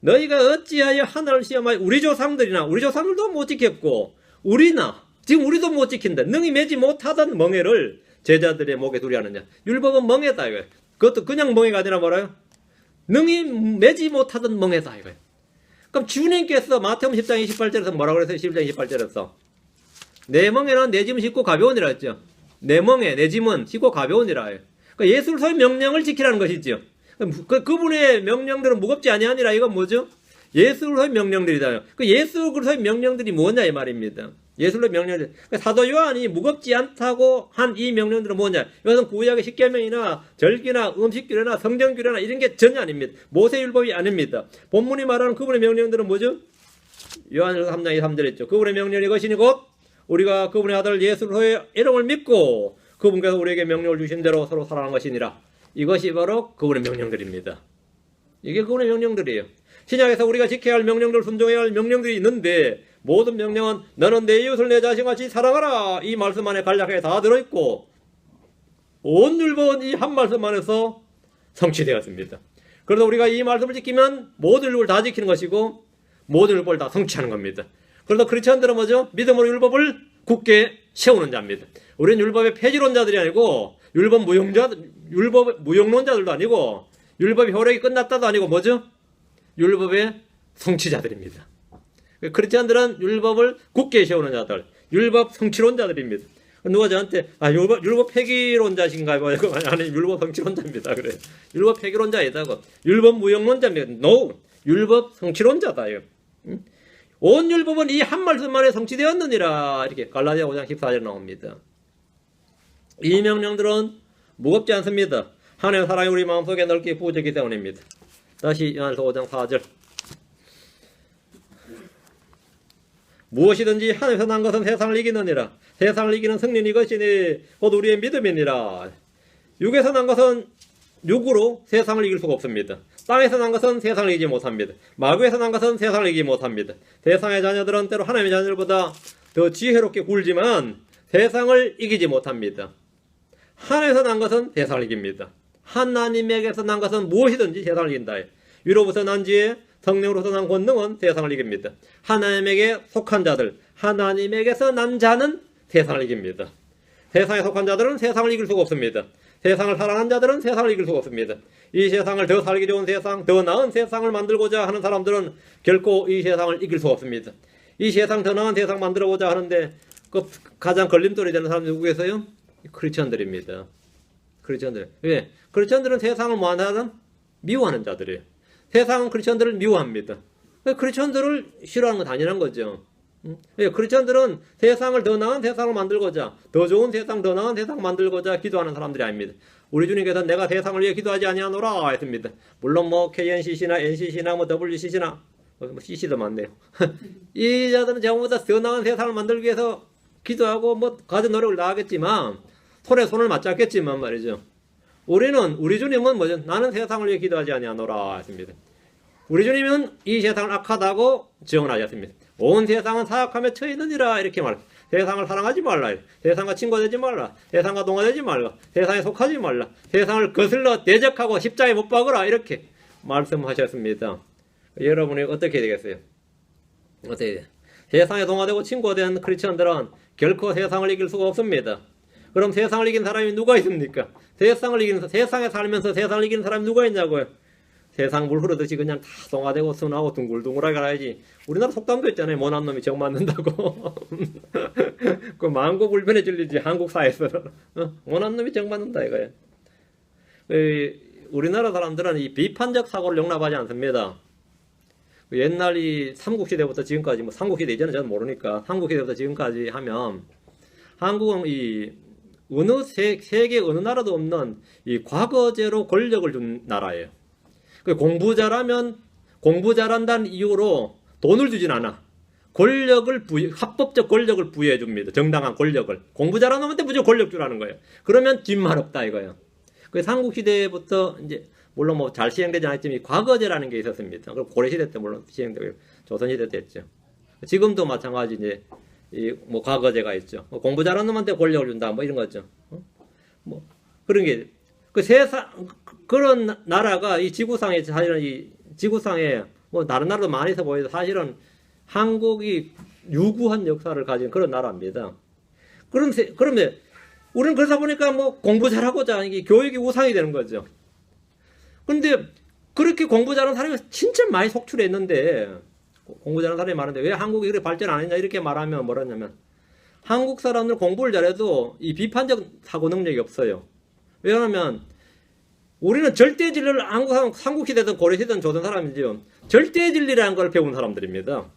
너희가 어찌하여 하나님을 시험하여 우리 조상들도 못 지켰고 우리나 지금 우리도 못 지킨다. 능히 매지 못하던 멍에를 제자들의 목에 두려 하느냐. 율법은 멍에다 이거예요. 그것도 그냥 멍에가 아니라 뭐라요? 능히 매지 못하던 멍에다 이거예요. 그럼 주님께서 마태복음 10장 28절에서 뭐라고 그랬어요? 11장 28절에서 내 멍에는 내 짐은 쉽고 가벼우니라 했죠. 내 멍에 내 짐은 쉽고 가벼우니라 해요. 그러니까 예수의 명령을 지키라는 것이죠. 그분의 명령들은 무겁지 아니하니라. 이건 뭐죠? 예수의 명령들이다. 예수의 명령들이 뭐냐 이 말입니다. 예수의 명령들. 사도 요한이 무겁지 않다고 한 이 명령들은 뭐냐? 이것은 구약의 10계명이나 절기나 음식규례나 성전규례나 이런 게 전혀 아닙니다. 모세율법이 아닙니다. 본문이 말하는 그분의 명령들은 뭐죠? 요한일서 3장 3절 했죠. 그분의 명령이 이것이니 곧 우리가 그분의 아들 예수의 이름을 믿고 그분께서 우리에게 명령을 주신 대로 서로 사랑하는 것이니라. 이것이 바로 그분의 명령들입니다. 이게 그분의 명령들이에요. 신약에서 우리가 지켜야 할 명령들, 순종해야 할 명령들이 있는데 모든 명령은 너는 내 이웃을 내 자신같이 사랑하라. 이 말씀 안에 간략하게 다 들어있고 온 율법은 이 한 말씀 안에서 성취되었습니다. 그래서 우리가 이 말씀을 지키면 모든 율법을 다 지키는 것이고 모든 율법을 다 성취하는 겁니다. 그래서 크리스천들은 뭐죠? 믿음으로 율법을 굳게 세우는 자입니다. 우리는 율법의 폐지론자들이 아니고 율법 무용론자들도 아니고 율법의 효력이 끝났다도 아니고 뭐죠? 율법의 성취자들입니다. 크리스천들은 율법을 굳게 세우는 자들, 율법 성취론자들입니다. 누가 저한테 율법 폐기론자신가요? 아니 율법 성취론자입니다. 그래. 율법 폐기론자이다고. 율법 무용론자입니다. No, 율법 성취론자다요. 온 율법은 이 한 말씀만에 성취되었느니라. 이렇게 갈라디아 5장 14절에 나옵니다. 이 명령들은 무겁지 않습니다. 하나님의 사랑이 우리 마음속에 넓게 부어졌기 때문입니다. 다시 요한일서 5장 4절. 무엇이든지 하늘에서 난 것은 세상을 이기느니라. 세상을 이기는 승리는 이것이니 곧 우리의 믿음이니라. 육에서 난 것은 육으로 세상을 이길 수가 없습니다. 땅에서 난 것은 세상을 이기지 못합니다. 마귀에서 난 것은 세상을 이기지 못합니다. 세상의 자녀들은 때로 하나님의 자녀들보다 더 지혜롭게 굴지만 세상을 이기지 못합니다. 하늘에서 난 것은 세상을 이깁니다. 하나님에게서 난 것은 무엇이든지 세상을 이긴다. 위로부터 난 지혜, 성령으로서 난 권능은 세상을 이깁니다. 하나님에게 속한 자들, 하나님에게서 난 자는 세상을 이깁니다. 세상에 속한 자들은 세상을 이길 수가 없습니다. 세상을 사랑하는 자들은 세상을 이길 수가 없습니다. 이 세상을 더 살기 좋은 세상, 더 나은 세상을 만들고자 하는 사람들은 결코 이 세상을 이길 수가 없습니다. 이 세상 더 나은 세상 만들어보자 하는데 그 가장 걸림돌이 되는 사람들이 누구겠어요? 크리스천들입니다. 크리스천들. 왜? 크리스천들은 세상을 뭐하는 사람? 미워하는 자들이에요. 세상은 크리스천들을 미워합니다. 크리스천들을 싫어하는 건 당연한 거죠. 크리스천들은 세상을 더 나은 세상을 만들고자, 더 좋은 세상, 더 나은 세상 만들고자 기도하는 사람들이 아닙니다. 우리 주님께서 내가 세상을 위해 기도하지 아니하노라 했습니다. 물론 뭐 KNCC나 NCC나 뭐 WCC나 뭐 CC도 많네요. 이 자들은 저보다 더 나은 세상을 만들기 위해서 기도하고 뭐 가진 노력을 다하겠지만 손에 손을 맞잡겠지만 말이죠. 우리 주님은 뭐죠? 나는 세상을 위해 기도하지 아니하노라 했습니다. 우리 주님은 이 세상을 악하다고 증언하셨습니다. 온 세상은 사악함에 처해 있느니라 이렇게 말합니다. 세상을 사랑하지 말라. 세상과 친구되지 말라. 세상과 동화되지 말라. 세상에 속하지 말라. 세상을 거슬러 대적하고 십자가에 못 박으라 이렇게 말씀하셨습니다. 여러분이 어떻게 되겠어요? 어떻게 돼요? 세상에 동화되고 친구가 된 크리스천들은 결코 세상을 이길 수가 없습니다. 그럼 세상을 이긴 사람이 누가 있습니까? 세상에 살면서 세상을 이기는 사람이 누가 있냐고요? 세상 물 흐르듯이 그냥 다 동화되고 순하고 둥글둥글하게 가야지. 우리나라 속담도 있잖아요. 못난 놈이 정 맞는다고. 그 만고불변에 질리지 한국 사회에서는. 못난 놈이 정 맞는다 이거예요. 우리나라 사람들은 이 비판적 사고를 용납하지 않습니다. 옛날 이 삼국시대부터 지금까지, 뭐 삼국시대 이전은 저는 모르니까 삼국시대부터 지금까지 하면 한국은 이 어느 세계 어느 나라도 없는 이 과거제로 권력을 준 나라예요. 공부 잘한다는 이유로 돈을 주진 않아. 합법적 권력을 부여해 줍니다. 정당한 권력을. 공부 잘하는 놈한테 무조건 권력 주라는 거예요. 그러면 뒷말 없다 이거예요. 삼국시대부터 이제 물론 뭐 잘 시행되지 않았지만 과거제라는 게 있었습니다. 그럼 고려시대 때 물론 시행되고 조선시대 때 했죠. 지금도 마찬가지 이제 뭐 과거제가 있죠. 공부 잘하는 놈한테 권력을 준다 뭐 이런 거죠. 뭐 그런 게 그 세상 그런 나라가 이 지구상에 사실은 이 지구상에 뭐 다른 나라도 많이 있어 보여도 사실은 한국이 유구한 역사를 가진 그런 나라입니다. 그러면 우리는 그러다 보니까 뭐 공부 잘하고자 이게 교육이 우상이 되는 거죠. 그런데 그렇게 공부 잘하는 사람이 진짜 많이 속출했는데 공부 잘하는 사람이 많은데 왜 한국이 이렇게 발전 안 했냐 이렇게 말하면 뭐라냐면 한국 사람들 공부를 잘해도 이 비판적 사고 능력이 없어요. 왜냐하면 우리는 절대 진리를 삼국시대든 고려시대든 조선 사람이지요. 절대 진리라는 걸 배운 사람들입니다.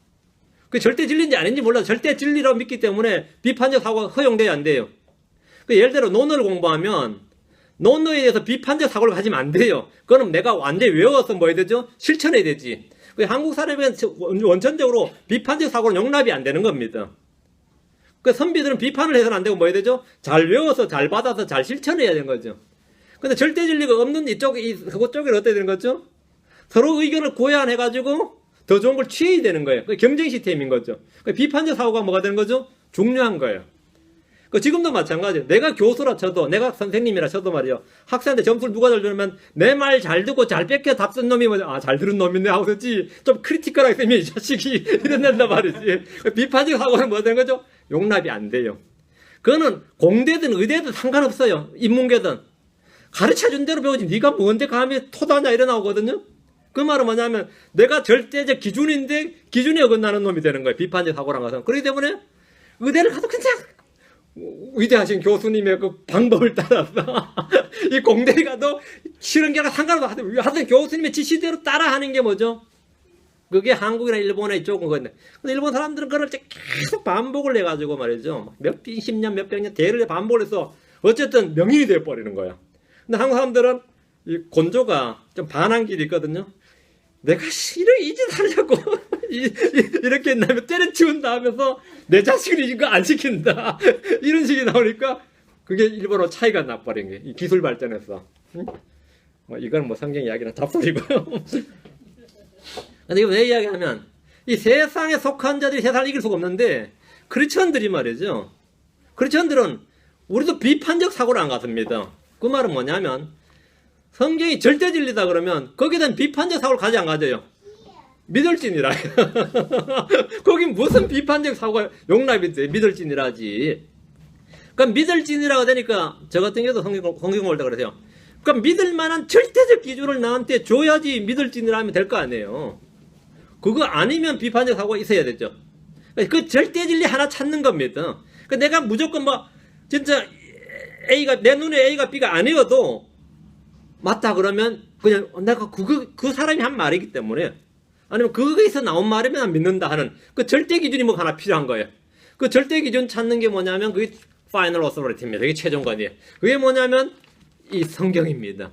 그 절대 진리인지 아닌지 몰라도 절대 진리라고 믿기 때문에 비판적 사고가 허용돼야 안 돼요. 예를 들어 논어를 공부하면 논어에 대해서 비판적 사고를 가지면 안 돼요. 그거는 내가 완전히 외워서 뭐 해야 되죠? 실천해야 되지. 한국 사람은 원천적으로 비판적 사고는 용납이 안 되는 겁니다. 선비들은 비판을 해서는 안 되고 뭐 해야 되죠? 잘 외워서 잘 받아서 잘 실천해야 되는 거죠. 근데 절대 진리가 없는 그것 쪽에는 어떻게 되는 거죠? 서로 의견을 고안해가지고 더 좋은 걸 취해야 되는 거예요. 그게 경쟁 시스템인 거죠. 비판적 사고가 뭐가 되는 거죠? 중요한 거예요. 지금도 마찬가지예요. 내가 교수라 쳐도, 내가 선생님이라 쳐도 말이요. 학생한테 점수를 누가 잘 주냐면, 내 말 잘 듣고 잘 뺏겨 답 쓴 놈이 뭐죠? 잘 들은 놈이네 하고 썼지. 좀 크리티컬하게 쓰면 이 자식이 이런단 말이지. 비판적 사고는 뭐 되는 거죠? 용납이 안 돼요. 그거는 공대든 의대든 상관없어요. 인문계든. 가르쳐 준 대로 배우지. 네가 뭔데 감히 토다냐 이래 나오거든요. 그 말은 뭐냐면, 내가 절대적 기준인데, 기준이 어긋나는 놈이 되는 거예요. 비판적 사고란 것은. 그렇기 때문에, 의대를 가도 그냥, 위대하신 교수님의 그 방법을 따라서 이 공대에 가도 싫은 게 아니라 상관없어 하여튼 교수님의 지시대로 따라하는 게 뭐죠? 그게 한국이나 일본의 이쪽은 건데. 근데 일본 사람들은 그걸 계속 반복을 해가지고 말이죠. 몇 10년, 몇백 년 대를 반복을 해서 어쨌든 명인이 돼버리는 거야. 근데 한국 사람들은 이 곤조가 좀 반한 길이 있거든요. 내가 싫어 이 짓 하려고 이렇게 했나면 때려치운다 하면서 내 자식을 이거 안 시킨다. 이런 식이 나오니까 그게 일본어 차이가 나버린 게 이 기술 발전에서. 응? 뭐 이건 뭐 성경 이야기는 잡소리고요. 근데 이거 왜 이야기하면 이 세상에 속한 자들이 세상을 이길 수가 없는데 크리스천들이 말이죠. 크리스천들은 우리도 비판적 사고를 안 갖습니다. 그 말은 뭐냐면 성경이 절대 진리다 그러면 거기에 대한 비판적 사고를 가지 안 가져요. 믿을지니라. 거긴 무슨 비판적 사고가 용납이 돼. 믿을지니라지. 그러니까 믿을지니라가 되니까 저 같은 경우도 성경 볼 때 그러세요. 그러니까 믿을 만한 절대적 기준을 나한테 줘야지 믿을지니라 하면 될 거 아니에요. 그거 아니면 비판적 사고가 있어야 되죠. 그 절대 진리 하나 찾는 겁니다. 그러니까 내가 무조건 뭐 진짜 A가 내 눈에 A가 B가 아니어도 맞다 그러면 그냥 내가 그 사람이 한 말이기 때문에 아니면 거기서 나온 말이면 난 믿는다 하는 그 절대 기준이 뭐 하나 필요한 거예요. 그 절대 기준 찾는 게 뭐냐면 그게 파이널 어서리티입니다. 그게 최종관이에요. 그게 뭐냐면 이 성경입니다.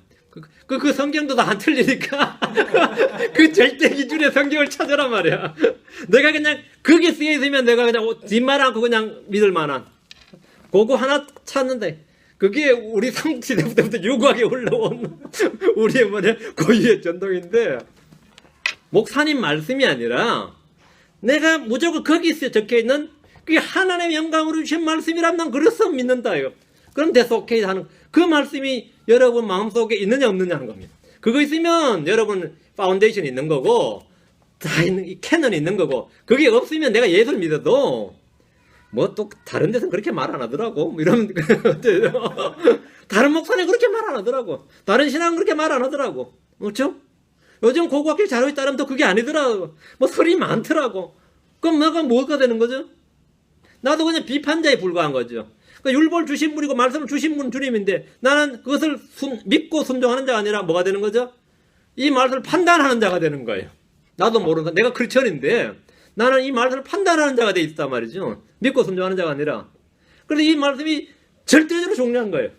그 성경도 다 안 틀리니까 그 절대 기준의 성경을 찾으란 말이야. 내가 그냥 그게 쓰여 있으면 내가 그냥 뒷말 않고 그냥 믿을 만한 그거 하나 찾는데 그게 우리 성시대부터 유구하게 올라온 우리의 뭐냐 고유의 전통인데 목사님 말씀이 아니라 내가 무조건 거기서 적혀있는 그게 하나님의 영광으로 주신 말씀이라면 난 그래서 믿는다요. 그럼 됐어 오케이 하는 그 말씀이 여러분 마음속에 있느냐 없느냐 하는 겁니다. 그거 있으면 여러분 파운데이션이 있는 거고 다 있는 캐논이 있는 거고 그게 없으면 내가 예수를 믿어도 뭐 또 다른 데서는 그렇게 말 안 하더라고. 뭐 이런 다른 목사님 그렇게 말 안 하더라고. 다른 신앙은 그렇게 말 안 하더라고. 그렇죠? 요즘 고고학교 자료에 따르면 또 그게 아니더라고. 뭐 설이 많더라고. 그럼 내가 뭐가 되는 거죠? 나도 그냥 비판자에 불과한 거죠. 그러니까 율법을 주신 분이고 말씀을 주신 분은 주님인데 나는 그것을 믿고 순종하는 자가 아니라 뭐가 되는 거죠? 이 말씀을 판단하는 자가 되는 거예요. 나도 모르는 내가 크리스천인데 나는 이 말씀을 판단하는 자가 돼 있단 말이죠. 믿고 순종하는 자가 아니라. 그래서 이 말씀이 절대적으로 중요한 거예요.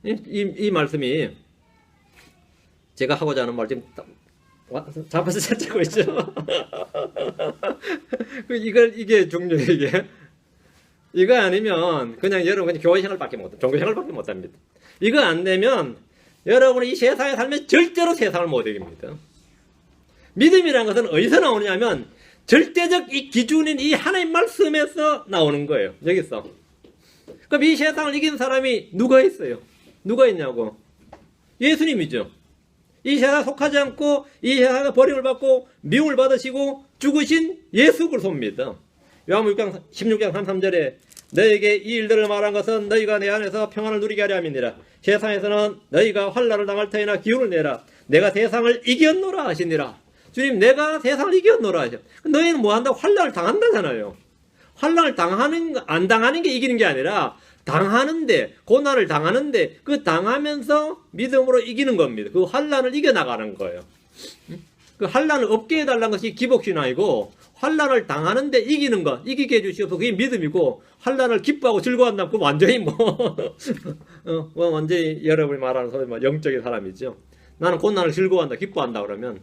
이 말씀이 제가 하고자 하는 말 지금 잡아서 찾고 있죠. 이게 중요해요. 이거 아니면 그냥 여러분 그냥 교회 생활밖에 못, 종교 생활밖에 못 합니다. 이거 안 되면 여러분이 이 세상에 살면 절대로 세상을 못 이깁니다. 믿음이라는 것은 어디서 나오느냐면 절대적 이 기준인 이 하나님 말씀에서 나오는 거예요. 여기서. 그럼 이 세상을 이긴 사람이 누가 있어요? 누가 있냐고? 예수님이죠. 이 세상에 속하지 않고 이 세상에 버림을 받고 미움을 받으시고 죽으신 예수 그리스도입니다. 요한복음 16장 33절에 너에게 이 일들을 말한 것은 너희가 내 안에서 평안을 누리게 하려 함이니라. 세상에서는 너희가 환난을 당할 터이나 기운을 내라. 내가 세상을 이겼노라 하시니라. 주님 내가 세상을 이겼노라 하셔. 너희는 뭐 한다고 환난을 당한다잖아요. 환난을 안 당하는 게 이기는 게 아니라 당하는데 고난을 당하는데 그 당하면서 믿음으로 이기는 겁니다. 그 환난을 이겨나가는 거예요. 그 환난을 없게 해달라는 것이 기복신앙이고 환난을 당하는데 이기는 것, 이기게 해주시옵소서 그게 믿음이고 환난을 기뻐하고 즐거워한다면 그 완전히 완전히 여러분이 말하는 소리 영적인 사람이죠. 나는 고난을 즐거워한다, 기뻐한다 그러면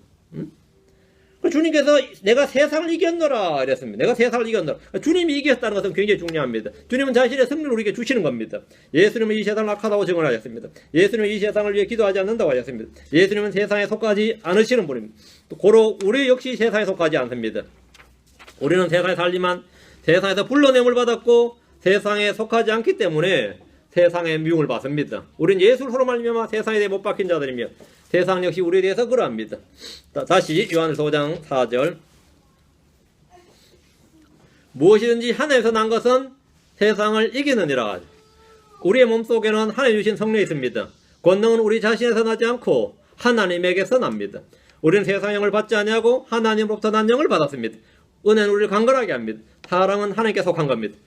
주님께서 내가 세상을 이겼노라 이랬습니다. 내가 세상을 이겼노라. 주님이 이겼다는 것은 굉장히 중요합니다. 주님은 자신의 승리를 우리에게 주시는 겁니다. 예수님은 이 세상을 악하다고 증언하셨습니다. 예수님은 이 세상을 위해 기도하지 않는다고 하셨습니다. 예수님은 세상에 속하지 않으시는 분입니다. 또 고로 우리 역시 세상에 속하지 않습니다. 우리는 세상에 살지만 세상에서 불러냄을 받았고 세상에 속하지 않기 때문에 세상의 미움을 받습니다. 우리는 예수를 서로 말미암아 세상에 대해 못 박힌 자들이며 세상 역시 우리에 대해서 그러합니다. 다시 요한일서 5장 4절 무엇이든지 하나님에서 난 것은 세상을 이기느니라. 우리의 몸속에는 하나님 주신 성령이 있습니다. 권능은 우리 자신에서 나지 않고 하나님에게서 납니다. 우리는 세상 영을 받지 아니하고 하나님으로부터 난 영을 받았습니다. 은혜는 우리를 강건하게 합니다. 사랑은 하나님께 속한 겁니다.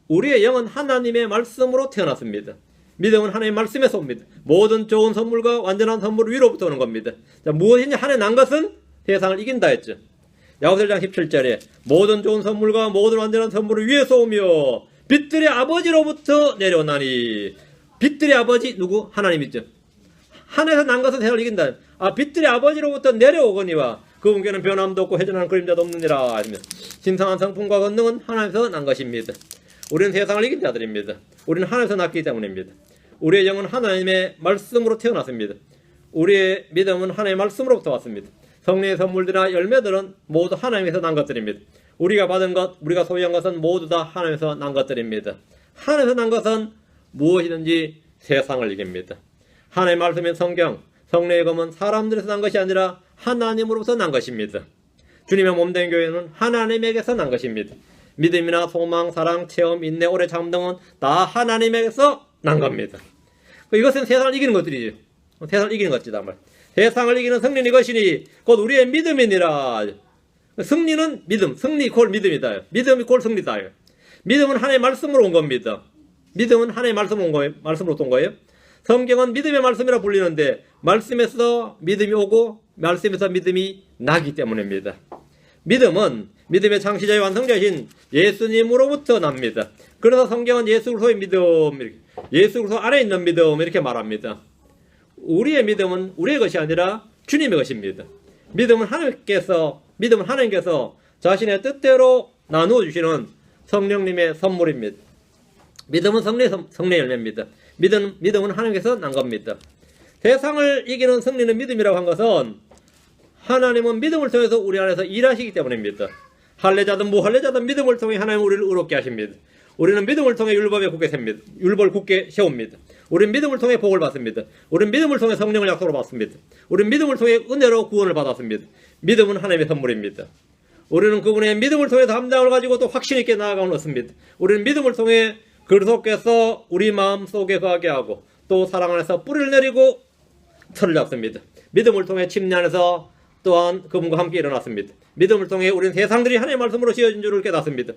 우리의 영은 하나님의 말씀으로 태어났습니다. 믿음은 하나님의 말씀에서 옵니다. 모든 좋은 선물과 완전한 선물 위로부터 오는 겁니다. 자, 무엇이냐 하나님 난 것은 세상을 이긴다 했죠. 야고보서 1장 17절에 모든 좋은 선물과 모든 완전한 선물을 위에서 오며 빛들의 아버지로부터 내려오나니. 빛들의 아버지 누구? 하나님이죠. 하늘에서 난 것은 세상을 이긴다. 빛들의 아버지로부터 내려오거니와 그분께는 변함도 없고 회전하는 그림자도 없느니라. 신성한 성품과 권능은 하나님에서 난 것입니다. 우리는 세상을 이긴 자들입니다. 우리는 하나님에서 났기 때문입니다. 우리의 영은 하나님의 말씀으로 태어났습니다. 우리의 믿음은 하나님의 말씀으로부터 왔습니다. 성령의 선물들이나 열매들은 모두 하나님에서 난 것들입니다. 우리가 받은 것, 우리가 소유한 것은 모두 다 하나님에서 난 것들입니다. 하나님에서 난 것은 무엇이든지 세상을 이깁니다. 하나님의 말씀인 성경, 성령의 검은 사람들에서 난 것이 아니라 하나님으로부터 난 것입니다. 주님의 몸된 교회는 하나님에게서 난 것입니다. 믿음이나 소망, 사랑, 체험, 인내, 오래 참 등은 다 하나님에게서 난 겁니다. 이것은 세상을 이기는 것들이죠. 세상을 이기는 것이다 말. 세상을 이기는 승리는 이것이니 곧 우리의 믿음이니라. 승리는 믿음, 승리 곧 믿음이다. 믿음이 곧 승리다. 믿음은 하나님의 말씀으로 온 겁니다. 믿음은 하나님의 말씀으로 온 거예요. 성경은 믿음의 말씀이라 불리는데 말씀에서 믿음이 오고 말씀에서 믿음이 나기 때문입니다. 믿음은 믿음의 창시자의 완성자이신 예수님으로부터 납니다. 그래서 성경은 예수 그리스도의 믿음, 예수 그리스도 안에 있는 믿음 이렇게 말합니다. 우리의 믿음은 우리의 것이 아니라 주님의 것입니다. 믿음은 하나님께서 자신의 뜻대로 나누어 주시는 성령님의 선물입니다. 믿음은 성령의 열매입니다. 믿음은 하나님께서 난 겁니다. 세상을 이기는 승리는 믿음이라고 한 것은 하나님은 믿음을 통해서 우리 안에서 일하시기 때문입니다. 할례자든 무할례자든 믿음을 통해 하나님은 우리를 의롭게 하십니다. 우리는 믿음을 통해 율법을 굳게 세웁니다. 우리는 믿음을 통해 복을 받습니다. 우리는 믿음을 통해 성령을 약속으로 받습니다. 우리는 믿음을 통해 은혜로 구원을 받았습니다. 믿음은 하나님의 선물입니다. 우리는 그분의 믿음을 통해 담당을 가지고 또 확신 있게 나아가는 것입니다. 우리는 믿음을 통해 그리스도께서 우리 마음 속에 거하게 하고 또 사랑 안에서 뿌리를 내리고 터를 잡습니다. 믿음을 통해 침례 안에서 또한 그분과 함께 일어났습니다. 믿음을 통해 우리는 세상들이 하나님의 말씀으로 지어진 줄을 깨닫습니다.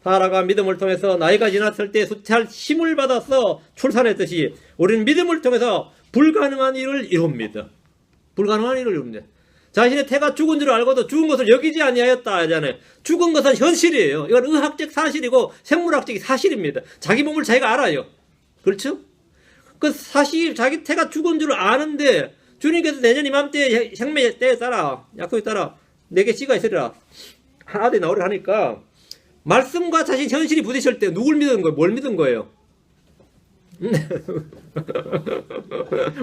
사라가 믿음을 통해서 나이가 지났을 때 수태할 힘을 받아서 출산했듯이 우리는 믿음을 통해서 불가능한 일을 이룹니다. 불가능한 일을 이룹니다. 자신의 태가 죽은 줄 알고도 죽은 것을 여기지 아니하였다 하잖아요. 죽은 것은 현실이에요. 이건 의학적 사실이고 생물학적 사실입니다. 자기 몸을 자기가 알아요. 그렇죠? 그 사실 자기 태가 죽은 줄 아는데 주님께서 내년 이맘때 생매 때에 따라 약속에 따라 내게 씨가 있으리라 아들이 나오려 하니까 말씀과 자신 현실이 부딪힐 때 누굴 믿은 거예요? 뭘 믿은 거예요?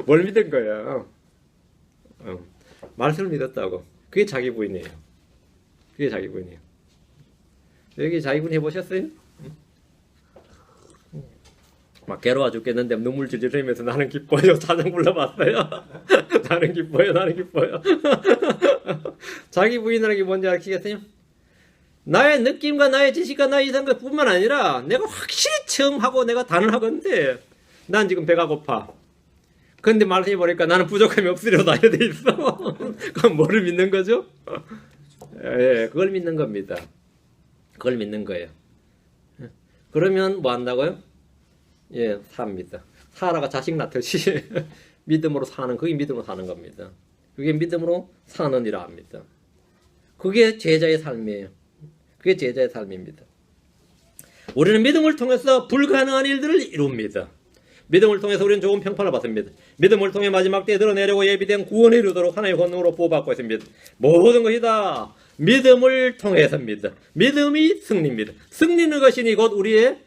뭘 믿은 거예요? 말씀을 믿었다고. 그게 자기 부인이에요. 그게 자기 부인이에요. 여기 자기 부인 해보셨어요? 막 괴로워 죽겠는데 눈물 질질 흘리면서 나는 기뻐요. 사정 불러봤어요. 나는 기뻐요. 자기 부인이라는 게 뭔지 아시겠어요? 나의 느낌과 나의 지식과 나의 이상것 뿐만 아니라 내가 확실히 체험하고 내가 단언하건대 난 지금 배가 고파. 근데 말해보니까 나는 부족함이 없으려다 이래 돼 있어. 그럼 뭐를 믿는 거죠? 예, 그걸 믿는 겁니다. 그걸 믿는 거예요. 그러면 뭐 한다고요? 예, 삽니다. 사라가 자식 낳듯이 믿음으로 사는, 그게 믿음으로 사는 겁니다. 그게 믿음으로 사는 이라 합니다. 그게 제자의 삶이에요. 그게 제자의 삶입니다. 우리는 믿음을 통해서 불가능한 일들을 이룹니다. 믿음을 통해서 우리는 좋은 평판을 받습니다. 믿음을 통해 마지막 때에 드러내려고 예비된 구원에 이르도록 하나님의 권능으로 보호받고 있습니다. 모든 것이 다 믿음을 통해서입니다. 믿음이 승리입니다. 승리는 것이니 곧 우리의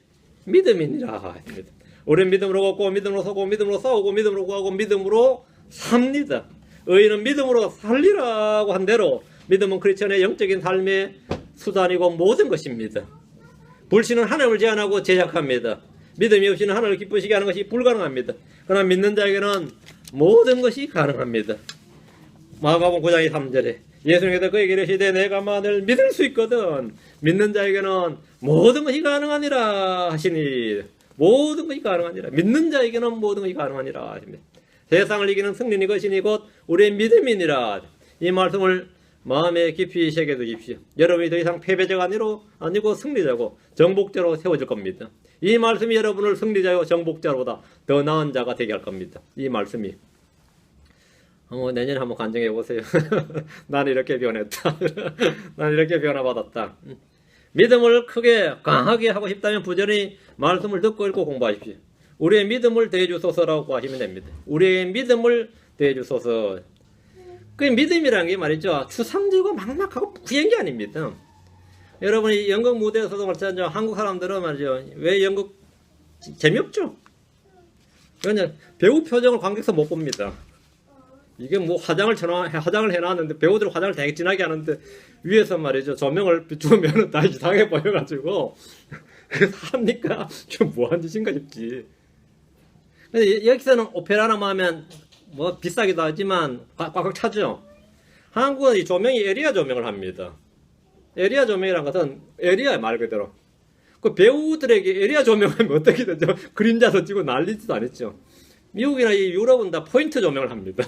믿음이니라 했습니다. 우리는 믿음으로 걷고 믿음으로 서고 믿음으로 싸우고 믿음으로 구하고 믿음으로 삽니다. 의인은 믿음으로 살리라고 한 대로 믿음은 크리스천의 영적인 삶의 수단이고 모든 것입니다. 불신은 하나님을 제한하고 제약합니다. 믿음이 없이는 하나님을 기쁘시게 하는 것이 불가능합니다. 그러나 믿는 자에게는 모든 것이 가능합니다. 마가복음 9장 3절에 예수님께서 그에게 이르시되 내가 만일 믿을 수 있거든 믿는 자에게는 모든 것이 가능하니라 하시니 모든 것이 가능하니라. 믿는 자에게는 모든 것이 가능하니라 하십니다. 세상을 이기는 승리는 것이니 곧 우리의 믿음이니라. 이 말씀을 마음에 깊이 새겨두십시오. 여러분이 더 이상 패배자가 아니고 승리자고 정복자로 세워질 겁니다. 이 말씀이 여러분을 승리자요 정복자보다 더 나은 자가 되게 할 겁니다. 이 말씀이 내년에 한번 간증해 보세요. 나는 이렇게 변했다. 나는 이렇게 변화받았다. 믿음을 크게 강하게 하고 싶다면 부지런히 말씀을 듣고 읽고 공부하십시오. 우리의 믿음을 대해주소서라고 하시면 됩니다. 우리의 믿음을 대해주소서. 그 믿음이라는 게 말이죠. 추상적이고 막막하고 구현 게 아닙니다. 여러분이 연극 무대에서도 마찬가지죠. 한국 사람들은 말이죠. 왜 연극 재미없죠? 그냥 배우 표정을 관객석 못 봅니다. 이게 뭐 화장을 해놨는데 배우들 화장을 되게 진하게 하는데 위에서 말이죠. 조명을 비추면 다 이상해 보여가지고 그래서 합니까? 좀 뭐한 짓인가 싶지. 근데 여기서는 오페라나 하면 뭐 비싸기도 하지만 꽉꽉 차죠. 한국은 이 조명이 에리아 조명을 합니다. 에리아 조명이란 것은 에리아 말 그대로. 그 배우들에게 에리아 조명하면 어떻게 되죠? 그림자도 찌고 난리지도 않았죠. 미국이나 이 유럽은 다 포인트 조명을 합니다.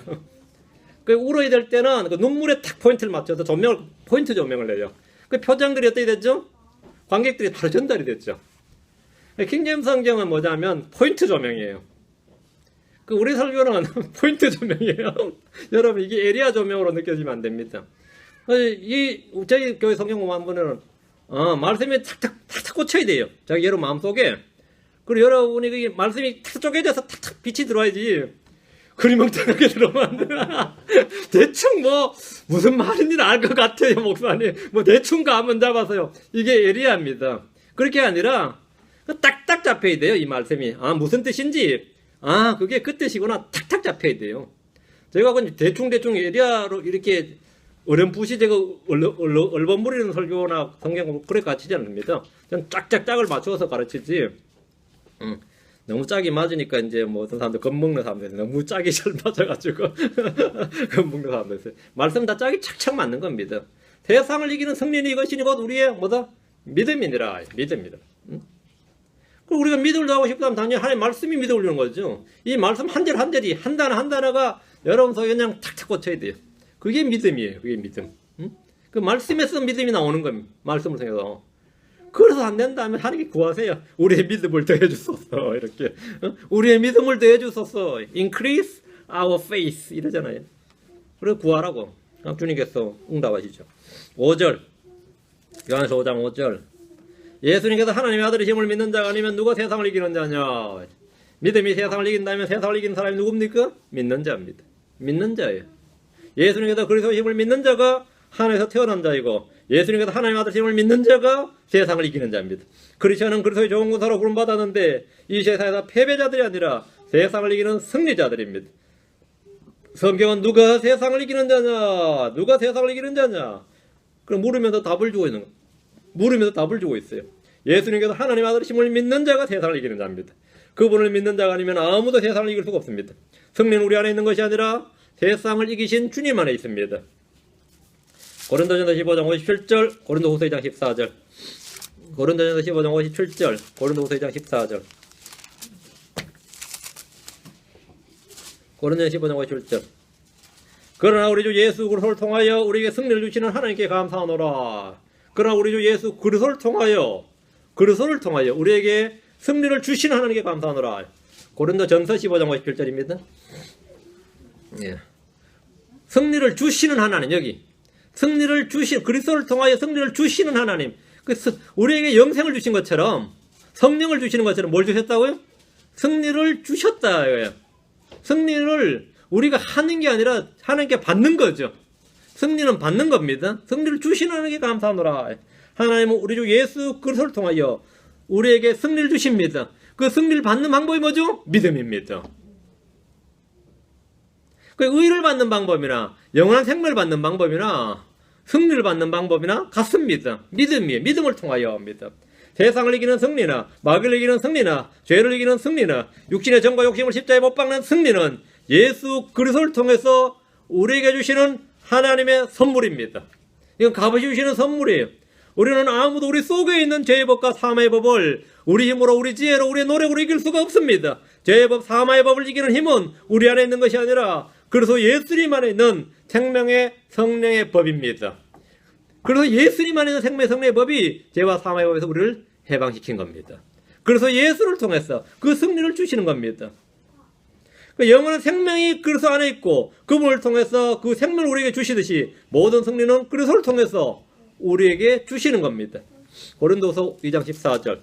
그 울어야 될 때는 그 눈물에 탁 포인트를 맞춰서 포인트 조명을 내요. 그 표정들이 어떻게 됐죠? 관객들이 바로 전달이 됐죠. 킹제임스 성경은 뭐냐면 포인트 조명이에요. 그 우리 설교는 포인트 조명이에요. 여러분 이게 에리아 조명으로 느껴지면 안 됩니다. 저희 교회 성경 공부한 분은 말씀이 탁탁 꽂혀야 돼요. 자기 여러분 마음속에. 그리고 여러분이 그 말씀이 탁 쪼개져서 탁탁 빛이 들어와야지. 그리멍텅하게 들어오면 안 되나. 대충 뭐 무슨 말인지는 알 것 같아요, 목사님. 뭐 대충 감은 잡아서요. 이게 에리아입니다. 그렇게 아니라 딱딱 잡혀야 돼요, 이 말씀이. 무슨 뜻인지. 그게 그 뜻이구나. 탁탁 잡혀야 돼요. 제가 그냥 대충 에리아로 이렇게 어렴풋이 제가 얼버무리는 설교나 성경 그래 가르치지 않습니다. 저는 짝짝짝을 맞추어서 가르치지. 너무 짝이 맞으니까 이제 뭐 어떤 사람들 겁먹는 사람들 너무 짝이 잘 맞아가지고 겁먹는 사람들 있어요. 말씀 다 짝이 착착 맞는 겁니다. 세상을 이기는 승리는 이것이니 곧 우리의 뭐다? 믿음이니라. 믿음이다. 그리고 우리가 믿음을 하고 싶다면 당연히 하나님 말씀이 믿음을 주는 거죠. 이 말씀 한 절 한 절이 한 단어 한 단어가 여러분 속에 그냥 탁탁 꽂혀야 돼요. 그게 믿음이에요. 그게 믿음. 그 말씀에서 믿음이 나오는 겁니다. 말씀을 통해서. 그래서 안 된다면 하나님께 구하세요. 우리의 믿음을 더해 주소서. 이렇게. 우리의 믿음을 더해 주소서. Increase our faith. 이러잖아요. 그래서 구하라고. 주님께서 응답하시죠. 5절. 요한서 5장 5절. 예수님께서 하나님의 아들이심을 믿는 자가 아니면 누가 세상을 이기는 자냐. 믿음이 세상을 이긴다면 세상을 이기는 사람이 누굽니까? 믿는 자입니다. 믿는 자예요. 예수님께서 그리스도의 힘을 믿는 자가 하나님에서 태어난 자이고 예수님께서 하나님의 아들이심을 믿는 자가 세상을 이기는 자입니다. 크리스천은 그리스도의 좋은 군사로 부름받았는데 이 세상에서 패배자들이 아니라 세상을 이기는 승리자들입니다. 성경은 누가 세상을 이기는 자냐? 누가 세상을 이기는 자냐? 그럼 물으면서 답을 주고 있는 거예요. 물으면서 답을 주고 있어요. 예수님께서 하나님의 아들이심을 믿는 자가 세상을 이기는 자입니다. 그분을 믿는 자가 아니면 아무도 세상을 이길 수가 없습니다. 승리는 우리 안에 있는 것이 아니라 세상을 이기신 주님 안에 있습니다. 고린도전서 15장 57절, 고린도후서 2장 14절. 고린도전서 15장 57절, 고린도후서 2장 14절. 고린도전서 15장 57절. 그러나 우리 주 예수 그리스도를 통하여 우리에게 승리를 주시는 하나님께 감사하노라. 그러나 우리 주 예수 그리스도를 통하여 우리에게 승리를 주시는 하나님께 감사하노라. 고린도전서 15장 57절입니다. 예. 승리를 주시는 하나님, 여기. 그리스도를 통하여 승리를 주시는 하나님. 우리에게 영생을 주신 것처럼, 성령을 주시는 것처럼 뭘 주셨다고요? 승리를 주셨다. 승리를 우리가 하는 게 아니라 하나님께 받는 거죠. 승리는 받는 겁니다. 승리를 주시는 하나님께 감사하노라. 하나님은 우리 주 예수 그리스도를 통하여 우리에게 승리를 주십니다. 그 승리를 받는 방법이 뭐죠? 믿음입니다. 그 의를 받는 방법이나 영원한 생명을 받는 방법이나 승리를 받는 방법이나 같습니다. 믿음이에요. 믿음을 통하여 합니다. 세상을 이기는 승리나 마귀를 이기는 승리나 죄를 이기는 승리나 육신의 정과 욕심을 십자가에 못 박는 승리는 예수 그리스도를 통해서 우리에게 주시는 하나님의 선물입니다. 이건 값없이 주시는 선물이에요. 우리는 아무도 우리 속에 있는 죄의 법과 사마의 법을 우리 힘으로 우리 지혜로 우리의 노력으로 이길 수가 없습니다. 죄의 법 사마의 법을 이기는 힘은 우리 안에 있는 것이 아니라 그래서 예수님 안에 있는 생명의 성령의 법입니다. 그래서 예수님 안에 있는 생명의 성령의 법이 죄와 사마의 법에서 우리를 해방시킨 겁니다. 그래서 예수를 통해서 그 승리를 주시는 겁니다. 그 영원한 생명이 그리스도 안에 있고 그분을 통해서 그 생명을 우리에게 주시듯이 모든 승리는 그리스도를 통해서 우리에게 주시는 겁니다. 고린도서 2장 14절.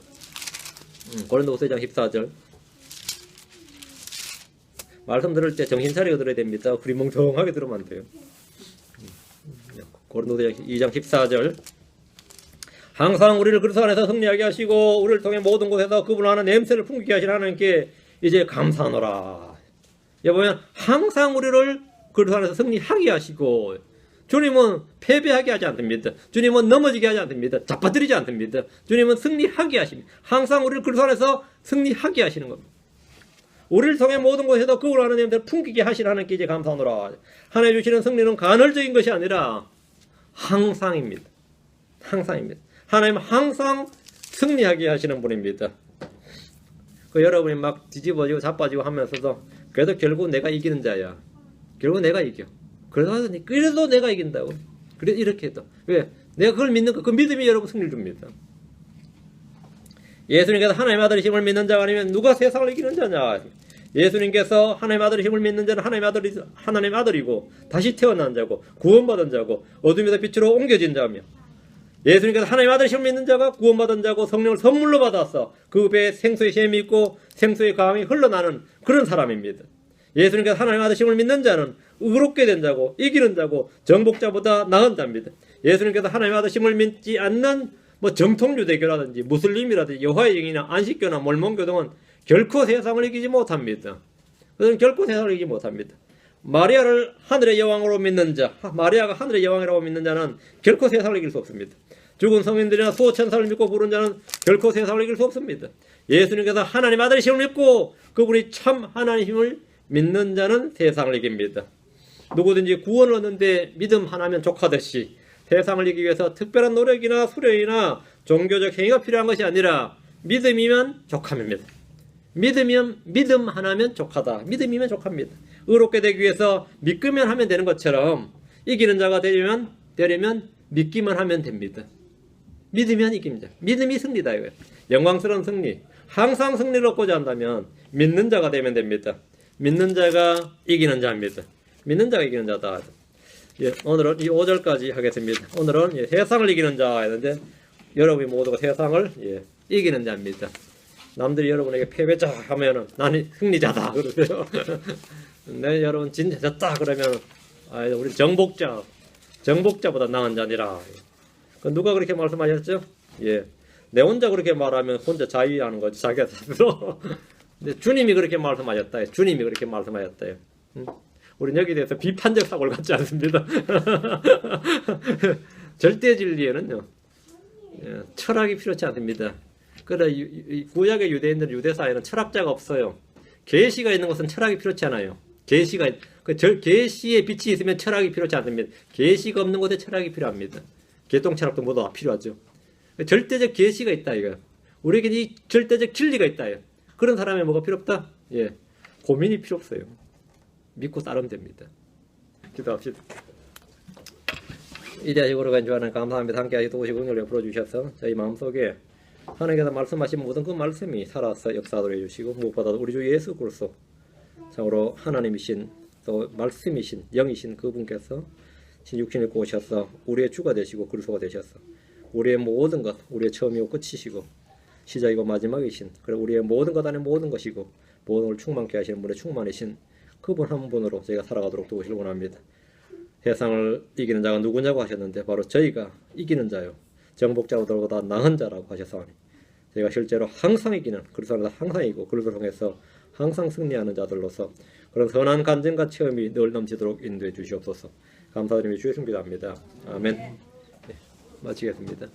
고린도서 2장 14절. 말씀 들을 때 정신 차리고 들어야 됩니다. 그리 멍청하게 들으면 안 돼요. 고린도서 2장 14절. 항상 우리를 그리스도 안에서 승리하게 하시고 우리를 통해 모든 곳에서 그분을 아는 냄새를 풍기게 하시는 하나님께 이제 감사하노라. 여기 보면 항상 우리를 그리스도 안에서 승리하게 하시고, 주님은 패배하게 하지 않습니다. 주님은 넘어지게 하지 않습니다. 잡아뜨리지 않습니다. 주님은 승리하게 하십니다. 항상 우리를 그리스도 안에서 승리하게 하시는 겁니다. 우리를 통해 모든 곳에서 그분을 아는 냄새를 풍기게 하시는 하나님께 이제 감사하노라. 하나님 주시는 승리는 간헐적인 것이 아니라 항상입니다. 항상입니다. 하나님은 항상 승리하게 하시는 분입니다. 그 여러분이 막 뒤집어지고 자빠지고 하면서도 그래도 결국 내가 이기는 자야. 결국 내가 이겨. 그래도 내가 이긴다고. 그래 이렇게 해도. 왜? 내가 그걸 믿는 그 믿음이 여러분 승리를 줍니다. 예수님께서 하나님 아들이심을 믿는 자가 아니면 누가 세상을 이기는 자냐? 예수님께서 하나님 아들이심을 믿는 자는 하나님 아들이고 다시 태어난 자고 구원받은 자고 어둠에서 빛으로 옮겨진 자며, 예수님께서 하나님 아들이심을 믿는 자가 구원받은 자고 성령을 선물로 받아서 그 배에 생수의 샘이 있고 생수의 강이 흘러나는 그런 사람입니다. 예수님께서 하나님 아들이심을 믿는 자는 의롭게 된 자고 이기는 자고 정복자보다 나은 자입니다. 예수님께서 하나님 아들이심을 믿지 않는 정통 유대교라든지 무슬림이라든지 여호와의 영이나 안식교나 몰몬교 등은 결코 세상을 이기지 못합니다. 그들은 결코 세상을 이기지 못합니다. 마리아를 하늘의 여왕으로 믿는 자, 마리아가 하늘의 여왕이라고 믿는 자는 결코 세상을 이길 수 없습니다. 죽은 성인들이나 수호천사를 믿고 부른 자는 결코 세상을 이길 수 없습니다. 예수님께서 하나님 아들이심을 믿고 그분이 참 하나님을 믿는 자는 세상을 이깁니다. 누구든지 구원을 얻는데 믿음 하나면 족하듯이 세상을 이기기 위해서 특별한 노력이나 수련이나 종교적 행위가 필요한 것이 아니라 믿음이면 족함입니다. 믿음 하나면 족하다. 믿음이면 족합니다. 의롭게 되기 위해서 믿기만 하면 되는 것처럼 이기는 자가 되려면 믿기만 하면 됩니다. 믿으면 이깁니다. 믿음이 승리다 이거예요. 영광스러운 승리. 항상 승리를 얻고자 한다면 믿는 자가 되면 됩니다. 믿는 자가 이기는 자입니다. 믿는 자가 이기는 자다. 오늘은 이 5절까지 하겠습니다. 오늘은 세상을 이기는 자 했는데 여러분이 모두가 세상을 이기는 자입니다. 남들이 여러분에게 패배자 하면은 나는 승리자다 그러세요. 네, 여러분 진짜 졌다 그러면 우리 정복자보다 나은 자니라. 누가 그렇게 말씀하셨죠? 내 혼자 그렇게 말하면 혼자 자위하는 거지, 자기가 스스로. 근데 주님이 그렇게 말씀하셨다. 주님이 그렇게 말씀하셨다. 우리는 여기에 대해서 비판적 사고를 갖지 않습니다. 절대 진리에는요, 철학이 필요치 않습니다. 그래, 구약의 유대인들 유대사회는 철학자가 없어요. 계시가 있는 곳은 철학이 필요치 않아요. 계시의 빛이 있으면 철학이 필요치 않습니다. 계시가 없는 곳에 철학이 필요합니다. 개똥철학도 모두 다 필요하죠. 절대적 계시가 있다 이거. 우리에게 이 절대적 진리가 있다. 그런 사람이 뭐가 필요 없다? 고민이 필요 없어요. 믿고 따르면 됩니다. 기도합시다. 이대하시고로 간 주하나님 감사합니다. 함께 도우시고 응답을 풀어주셔서 저희 마음속에 하나님께서 말씀하신 모든 그 말씀이 살아서 역사하도록 해주시고, 무엇보다도 우리 주 예수 그리스도 참으로 하나님이신 또 말씀이신 영이신 그분께서 육신을 입고 오셔서 우리의 주가 되시고 그리스도가 되셔서 우리의 모든 것, 우리의 처음이고 끝이시고 시작이고 마지막이신, 그리고 우리의 모든 것 안에 모든 것이고 모든 걸 충만케 하시는 분의 충만이신 그분 한 분으로 저희가 살아가도록 도우시길 원합니다. 세상을 이기는 자가 누구냐고 하셨는데 바로 저희가 이기는 자요, 정복자보다 나은 자라고 하셨사오니 저희가 실제로 항상 이기는, 그리스도 안에서 항상 이기고 그리스도를 통해서 항상 승리하는 자들로서 그런 선한 간증과 체험이 늘 넘치도록 인도해 주시옵소서. 감사드리며 주의 승비합니다. 아멘. 마치겠습니다.